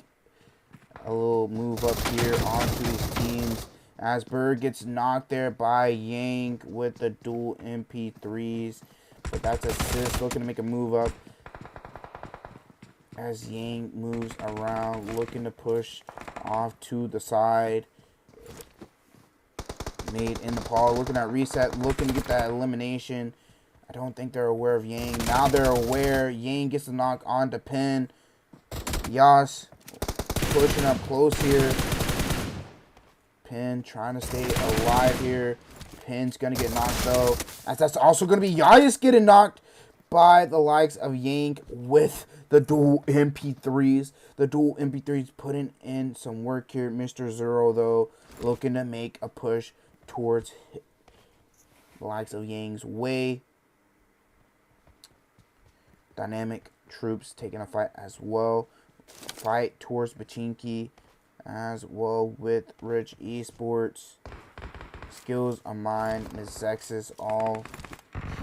a little move up here onto these teams. As Berg gets knocked there by Yang with the dual MP3s. But that's assist, looking to make a move up. As Yang moves around, looking to push off to the side. Made in Nepal, looking at reset, looking to get that elimination. I don't think they're aware of Yang. Now they're aware. Yang gets the knock on to Pin. Yas pushing up close here. Pin trying to stay alive here. Pin's going to get knocked though. As that's also going to be Yas getting knocked by the likes of Yang with the dual MP3s. The dual MP3s putting in some work here. Mr. Zero though looking to make a push towards the likes of Yang's way. Dynamic troops taking a fight as well. Fight towards Bachinki as well with Rich Esports. Skills of mine, Mezexis all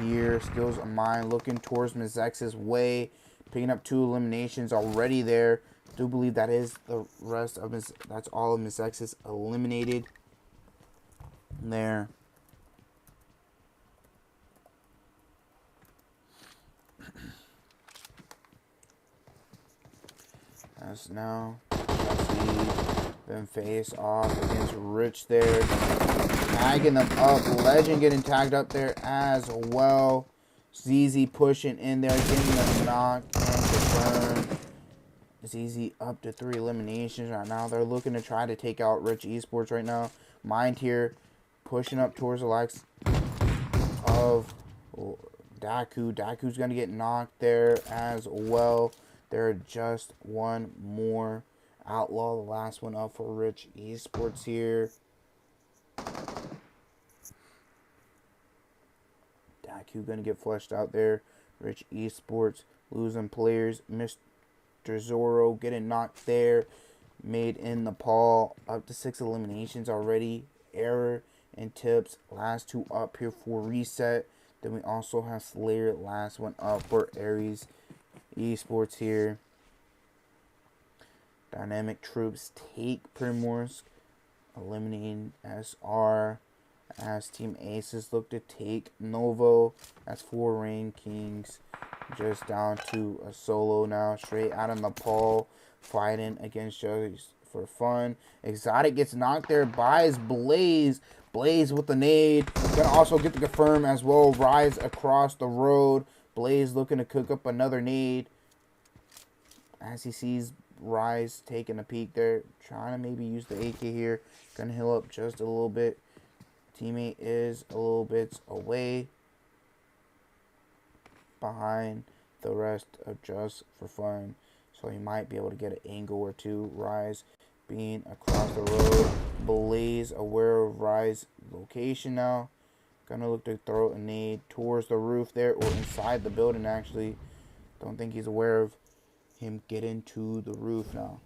here. Skills of mine looking towards Mezexis way. Picking up 2 eliminations already there. Do believe that is the rest of that's all of Mezexis eliminated there. As now, see them face off against Rich there. Tagging them up. Legend getting tagged up there as well. ZZ pushing in there, getting the knock and confirm. ZZ up to 3 eliminations right now. They're looking to try to take out Rich Esports right now. Mind here, pushing up towards the likes of Daku. Daku's going to get knocked there as well. They're just one more outlaw. The last one up for Rich Esports here. Daku going to get flushed out there. Rich Esports losing players. Mr. Zorro getting knocked there. Made in Nepal. Up to 6 eliminations already. Error and Tips. Last 2 up here for reset. Then we also have Slayer. Last one up for Aries Esports here. Dynamic troops take Primorsk, eliminating SR. As Team Aces look to take Novo. As 4 Rain Kings just down to a solo now. Straight out of Nepal, fighting against Just for Fun. Exotic gets knocked there by his Blaze. Blaze with the nade. Gonna also get to confirm as well. Rise across the road. Blaze looking to cook up another nade. As he sees Rise taking a peek there. Trying to maybe use the AK here. Gonna heal up just a little bit. Teammate is a little bit away behind the rest of Just for Fun. So he might be able to get an angle or two. Rise being across the road. Blaze aware of Rise location now. Gonna look to throw a nade towards the roof there, or inside the building actually. Don't think he's aware of him getting to the roof now.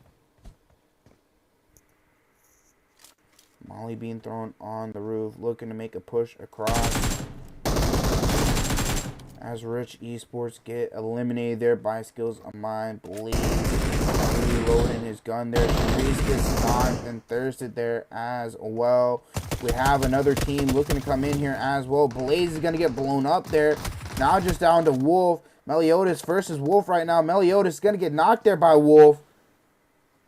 Molly being thrown on the roof, looking to make a push across. As Rich Esports get eliminated there by skills of mine. Blaze reloading his gun there. Blaze gets knocked and thirsted there as well. We have another team looking to come in here as well. Blaze is going to get blown up there. Now just down to Wolf. Meliodas versus Wolf right now. Meliodas is going to get knocked there by Wolf.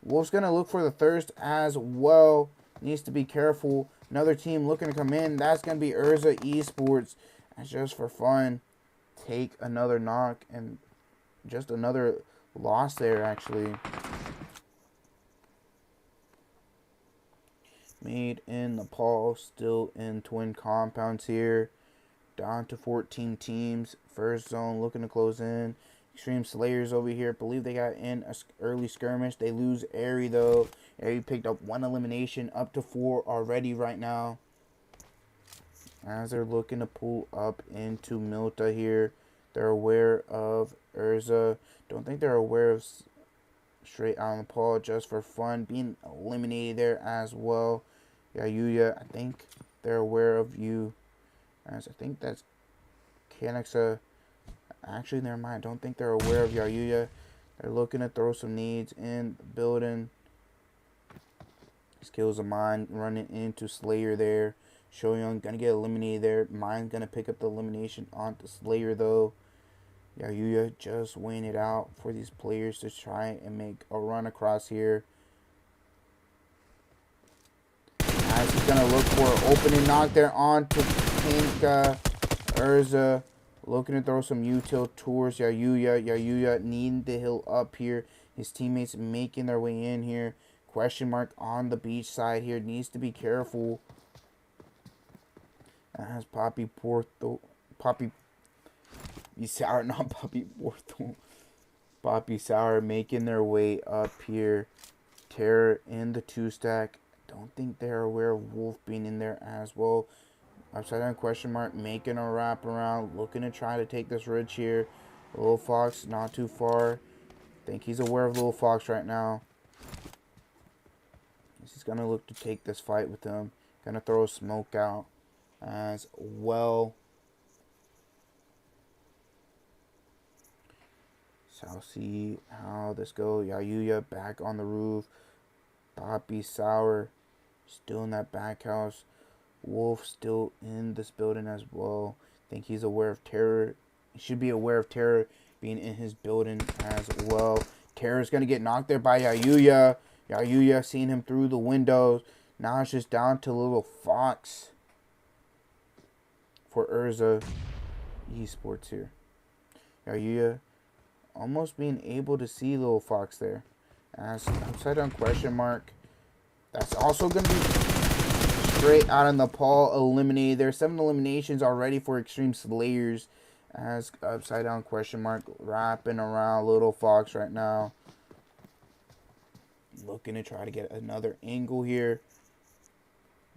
Wolf's going to look for the thirst as well. Needs to be careful. Another team looking to come in. That's going to be Urza Esports. That's just for fun. Take another knock and just another loss there actually. Made in Nepal, still in twin compounds here. Down to 14 teams. First zone looking to close in. Xtreme Slayers over here. Believe they got in an early skirmish. They lose Airy though. Airy picked up 1 elimination, up to 4 already right now. As they're looking to pull up into Milta here. They're aware of Urza. Don't think they're aware of straight out on the Paul, just for fun. Being eliminated there as well. Yayuya, I think they're aware of you. As I think that's Kanexa. Actually, never mind. Don't think they're aware of Yayuya. They're looking to throw some needs in the building. Skills of mine running into Slayer there. Shoyoung gonna get eliminated there. Mine gonna pick up the elimination onto Slayer though. Yayuya just weighing it out for these players to try and make a run across here. As he's gonna look for an opening knock there onto Pinka. Urza looking to throw some util towards Yayuya. Yayuya needing to heal up here. His teammates making their way in here. Question mark on the beach side here. Needs to be careful. As Poppy Porto, Poppy Sour, not Poppy Porto, Poppy Sour making their way up here. Terror in the 2-stack. Don't think they're aware of Wolf being in there as well. Upside down question mark, making a wrap around, looking to try to take this ridge here. Little Fox not too far. Think he's aware of Little Fox right now. He's gonna look to take this fight with him. Gonna throw a smoke out as well. So I'll see how this goes. Yayuya back on the roof. Poppy Sour still in that back house. Wolf still in this building as well. Think he's aware of Terror. He should be aware of Terror being in his building as well. Terror's gonna get knocked there by Yayuya. Yayuya seeing him through the windows. Now it's just down to Little Fox for Urza Esports here. Yayuya almost being able to see Little Fox there. As upside down question mark. That's also going to be straight out of Nepal eliminated. There's 7 eliminations already for Xtreme Slayers. As upside down question mark wrapping around Little Fox right now. Looking to try to get another angle here.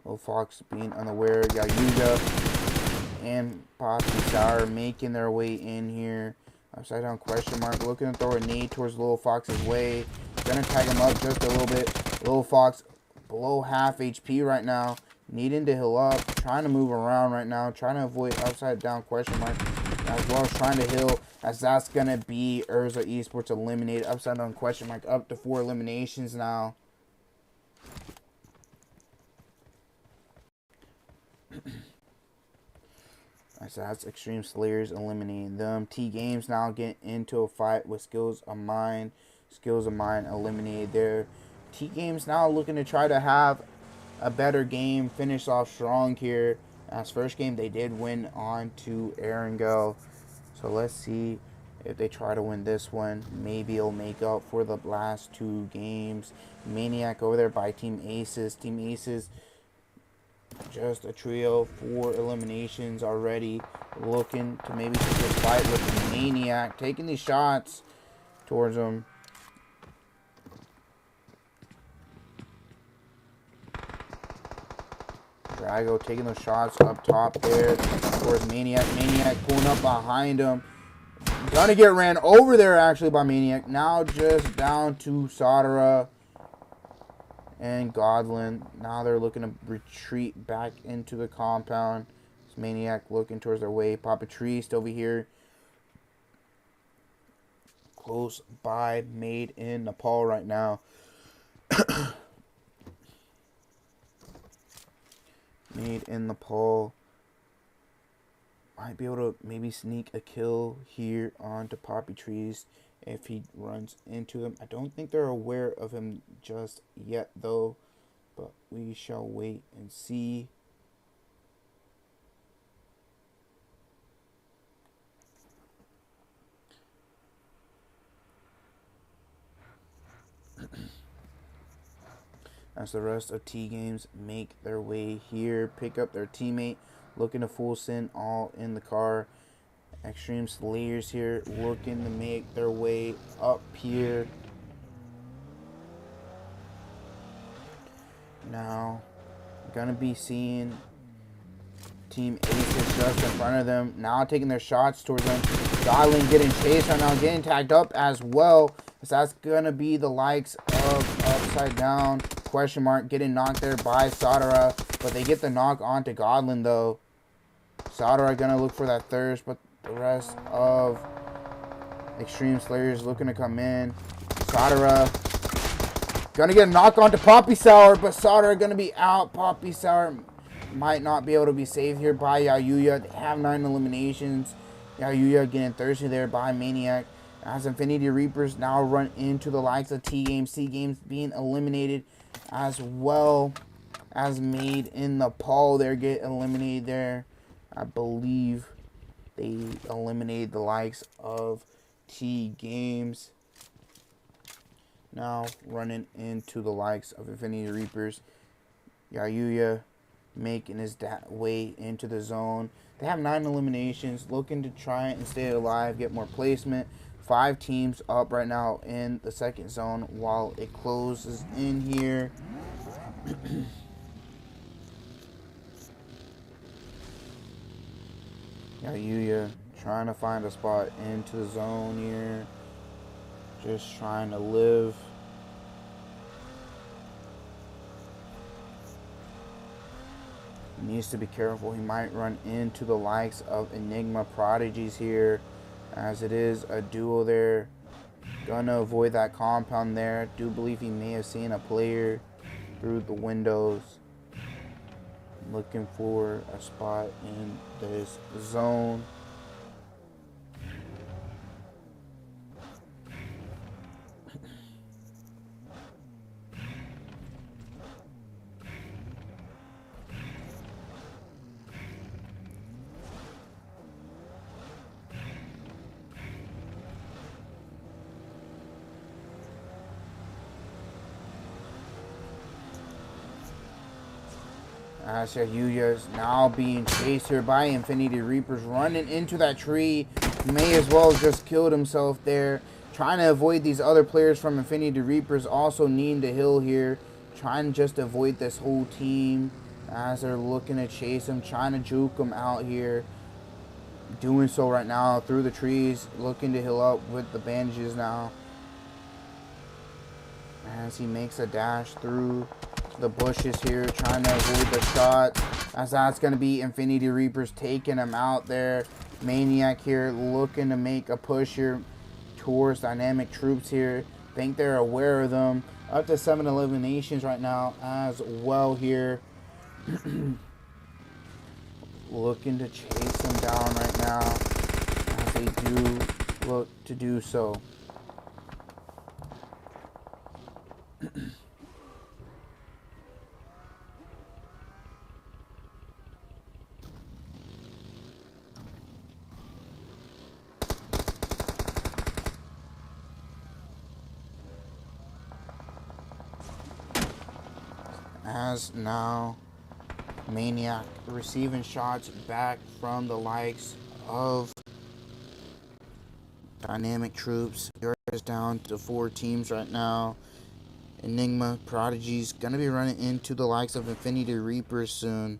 Little Fox being unaware. Yayuya and Poppy Sour making their way in here. Upside down question mark. Looking to throw a nade towards Little Fox's way. Gonna tag him up just a little bit. Little Fox below half HP right now. Needing to heal up. Trying to move around right now. Trying to avoid upside down question mark. As well as trying to heal. As that's gonna be Urza Esports eliminated. Upside down question mark. Up to 4 eliminations now. So that's Xtreme Slayers eliminating them. TGames now get into a fight with Skills of Mine. Skills of Mine eliminated there. TGames now looking to try to have a better game. Finish off strong here. As first game they did win on to Erangel. So let's see if they try to win this one. Maybe it'll make up for the last 2 games. Maniac over there by Team Aces. Team Aces just a trio, 4 eliminations already. Looking to maybe take a fight with the Maniac. Taking these shots towards him. Drago taking those shots up top there towards Maniac. Maniac pulling up behind him. Gonna get ran over there actually by Maniac. Now just down to Soudara and Godlin. Now they're looking to retreat back into the compound. It's Maniac looking towards their way. Papa Tree over here. Close by, made in Nepal right now. Made in Nepal. Might be able to maybe sneak a kill here onto Poppy Trees if he runs into them. I don't think they're aware of him just yet though, but we shall wait and see. As the rest of TGames make their way here, pick up their teammate, looking to full send all in the car. Xtreme Slayers here, looking to make their way up here. Now, gonna be seeing Team Aces just in front of them. Now taking their shots towards them. Godlin getting chased right now, getting tagged up as well. So that's gonna be the likes of Upside Down. Question mark getting knocked there by Soudara, but they get the knock onto Godlin though. Soudara gonna look for that thirst, but the rest of Xtreme Slayers looking to come in. Soudara gonna get a knock onto Poppy Sour, but Soudara gonna be out. Poppy Sour might not be able to be saved here by Yayuya. They have 9 eliminations. Yayuya getting thirsty there by Maniac. As Infinity Reapers now run into the likes of TGames. TGames being eliminated as well as Made in Nepal there get eliminated there. I believe they eliminated the likes of TGames. Now running into the likes of Infinity Reapers. Yayuya making his way into the zone. They have 9 eliminations, looking to try and stay alive, get more placement. 5 teams up right now in the second zone while it closes in here. Yayuya trying to find a spot into the zone here. Just trying to live. He needs to be careful. He might run into the likes of Enigma Prodigies here, as it is a duo there. Gonna avoid that compound there. Do believe he may have seen a player through the windows. Looking for a spot in this zone. As Yayuya is now being chased here by Infinity Reapers, running into that tree. May as well have just killed himself there. Trying to avoid these other players from Infinity Reapers, also needing to heal here. Trying to just avoid this whole team as they're looking to chase him, trying to juke him out here. Doing so right now through the trees, looking to heal up with the bandages now. As he makes a dash through the bushes here, trying to avoid the shot, as that's going to be Infinity Reapers taking him out there. Maniac here looking to make a push here towards Dynamic Troops here. Think they're aware of them. Up to 7 eliminations right now as well here. Looking to chase him down right now as they do look to do so. As now Maniac receiving shots back from the likes of Dynamic Troops. Yours is down to 4 teams right now. Enigma Prodigy's gonna be running into the likes of Infinity Reapers soon.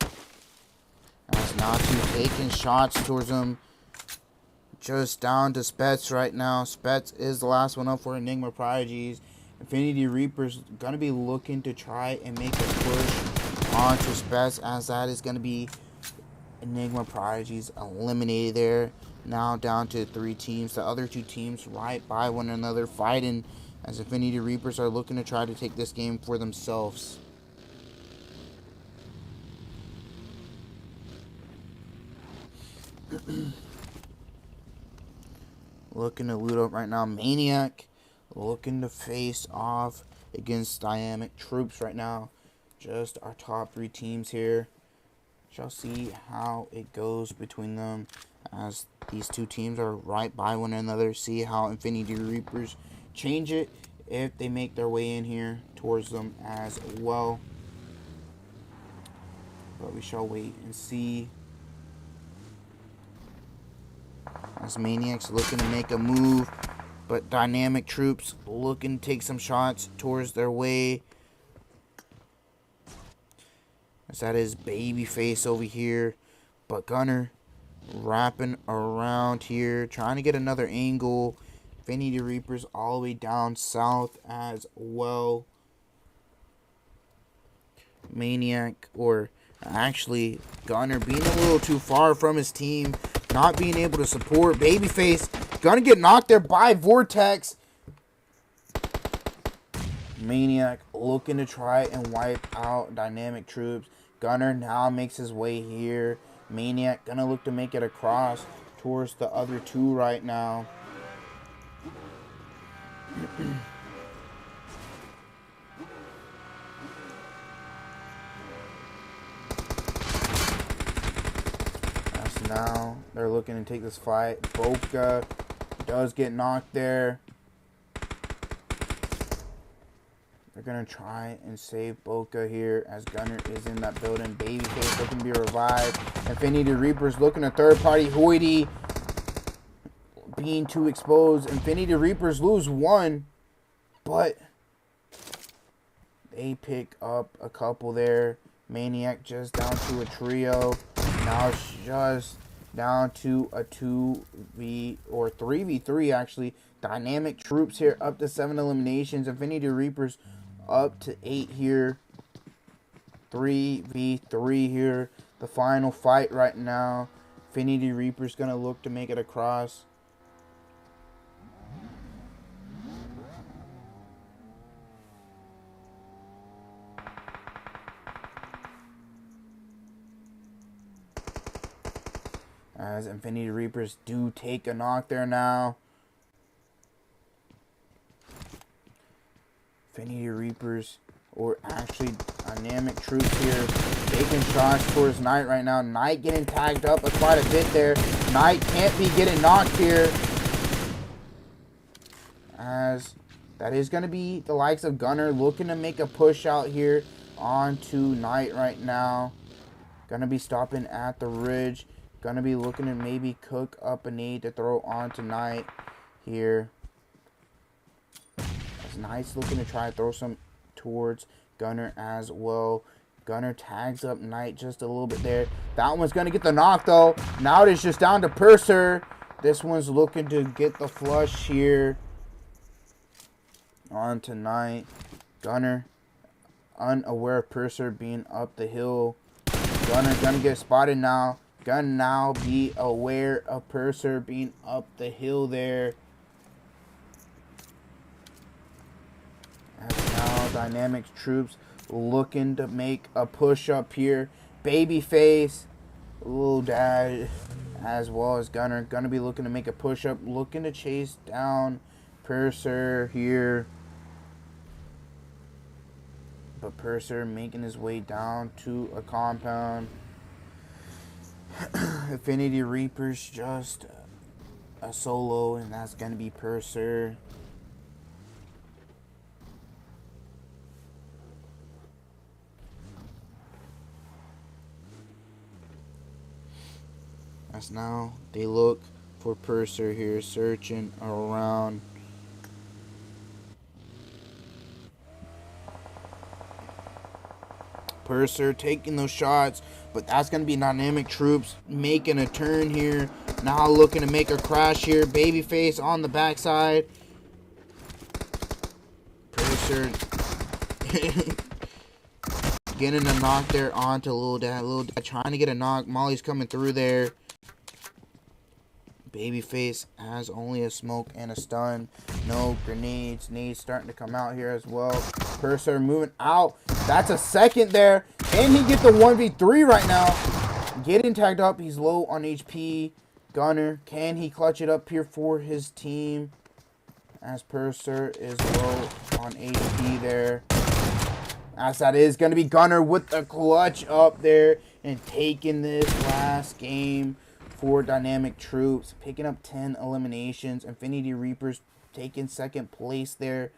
As Natu taking shots towards him. Just down to Spets right now. Spets is the last one up for Enigma Prodigies. Infinity Reapers gonna be looking to try and make a push onto Spets, as that is gonna be Enigma Prodigies eliminated there. Now down to 3 teams. The other 2 teams right by one another fighting, as Infinity Reapers are looking to try to take this game for themselves. Looking to loot up right now. MANIC looking to face off against Dynamic Troops right now. Just our top 3 teams here. Shall see how it goes between them, as these 2 teams are right by one another. See how Infinity Reapers change it if they make their way in here towards them as well. But we shall wait and see. As Maniac's looking to make a move, but Dynamic Troops looking to take some shots towards their way. As that is Babyface over here, but Gunner wrapping around here, trying to get another angle. Infinity Reapers all the way down south as well. Maniac, or actually Gunner, being a little too far from his team, not being able to support. Babyface gonna get knocked there by Vortex. Maniac looking to try and wipe out Dynamic Troops. Gunner now makes his way here. Maniac gonna look to make it across towards the other 2 right now. Now they're looking to take this fight. Boca does get knocked there. They're going to try and save Boca here, as Gunner is in that building. Babyface looking to be revived. Infinity Reapers looking at third party. Hoity being too exposed. Infinity Reapers lose 1, but they pick up a couple there. Maniac just down to a trio. Now it's just down to a 2v or 3v3 actually. Dynamic Troops here up to 7 eliminations. Infinity Reapers up to 8 here. 3v3 here. The final fight right now. Infinity Reapers gonna look to make it across. As Infinity Reapers do take a knock there now. Infinity Reapers, or actually Dynamic Troops here, taking shots towards Knight right now. Knight getting tagged up quite a bit there. Knight can't be getting knocked here, as that is going to be the likes of Gunner looking to make a push out here onto Knight right now. Gonna be stopping at the ridge. Gonna be looking to maybe cook up a nade to throw on tonight here. As Knight's looking to try to throw some towards Gunner as well. Gunner tags up Knight just a little bit there. That one's gonna get the knock though. Now it is just down to Purser. This one's looking to get the flush here on tonight. Gunner unaware of Purser being up the hill. Gunner gonna get spotted now. Gonna now be aware of Purser being up the hill there. As now Dynamics Troops looking to make a push up here. Babyface, little dad, as well as Gunner, gonna be looking to make a push up, looking to chase down Purser here. But Purser making his way down to a compound. Infinity Reapers just a solo, and that's gonna be Purser. As now they look for Purser here, searching around. Purser taking those shots, but that's going to be Dynamic Troops making a turn here. Now looking to make a crash here. Babyface on the backside. Purser getting a knock there onto Lil Dad. Lil Dad trying to get a knock. Molly's coming through there. Babyface has only a smoke and a stun. No grenades. Nades starting to come out here as well. Purser moving out. That's a second there. And he gets the 1v3 right now. Getting tagged up. He's low on HP. Gunner, can he clutch it up here for his team? As Purser is low on HP there. As that is going to be Gunner with the clutch up there. And taking this last game for Dynamic Troops, picking up 10 eliminations. Infinity Reapers taking second place there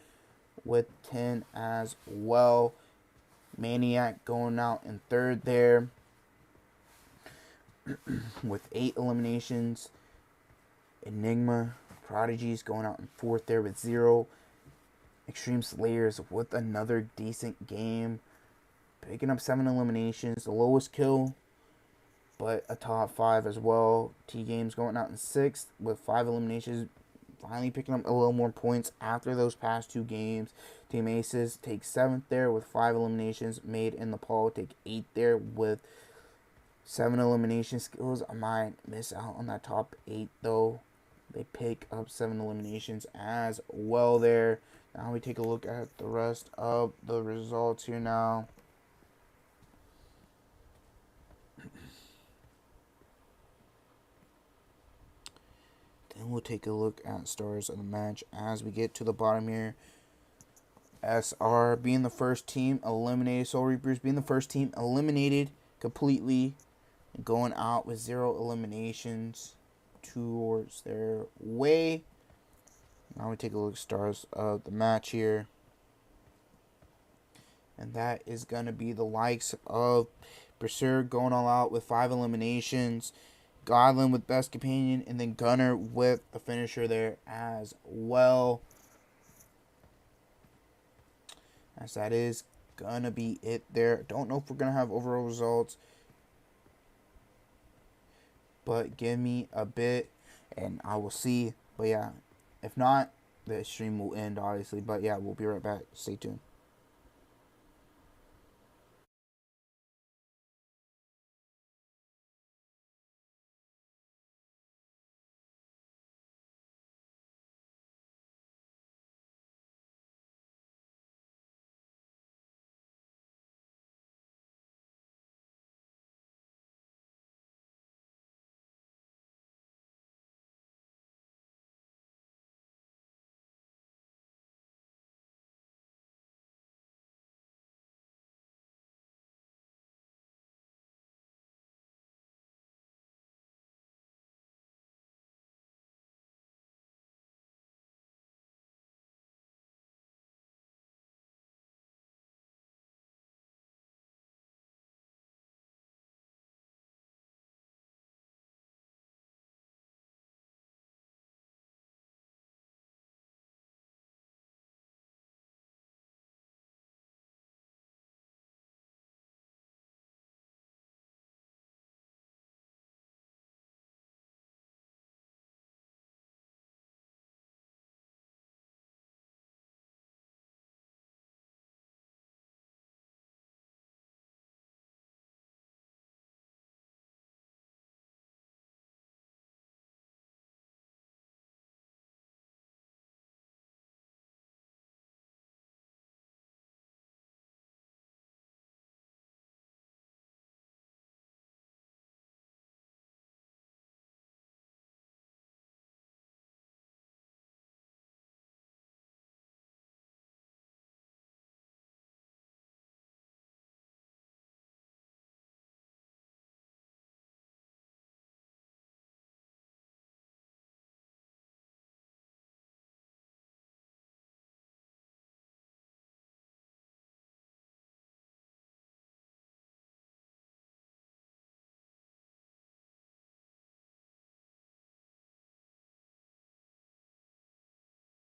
with 10 as well. Maniac going out in third there with 8 eliminations. Enigma Prodigy is going out in fourth there with 0. Xtreme Slayers with another decent game, picking up 7 eliminations, the lowest kill, but a top 5 as well. TGames going out in 6th with 5 eliminations, finally picking up a little more points after those past 2 games. Team Aces take 7th there with 5 eliminations. Made in Nepal take 8th there with 7 elimination skills. I might miss out on that top 8 though. They pick up 7 eliminations as well there. Now we take a look at the rest of the results here now. Then we'll take a look at stars of the match as we get to the bottom here. SR being the first team eliminated. Soul Reapers being the first team eliminated completely. And going out with 0 eliminations towards their way. Now we take a look at stars of the match here. And that is going to be the likes of Berserk going all out with 5 eliminations. Godlin with best companion, and then Gunner with the finisher there as well. As that is gonna be it there. Don't know if we're gonna have overall results, but give me a bit and I will see. But yeah, if not, the stream will end obviously. But yeah, we'll be right back. Stay tuned.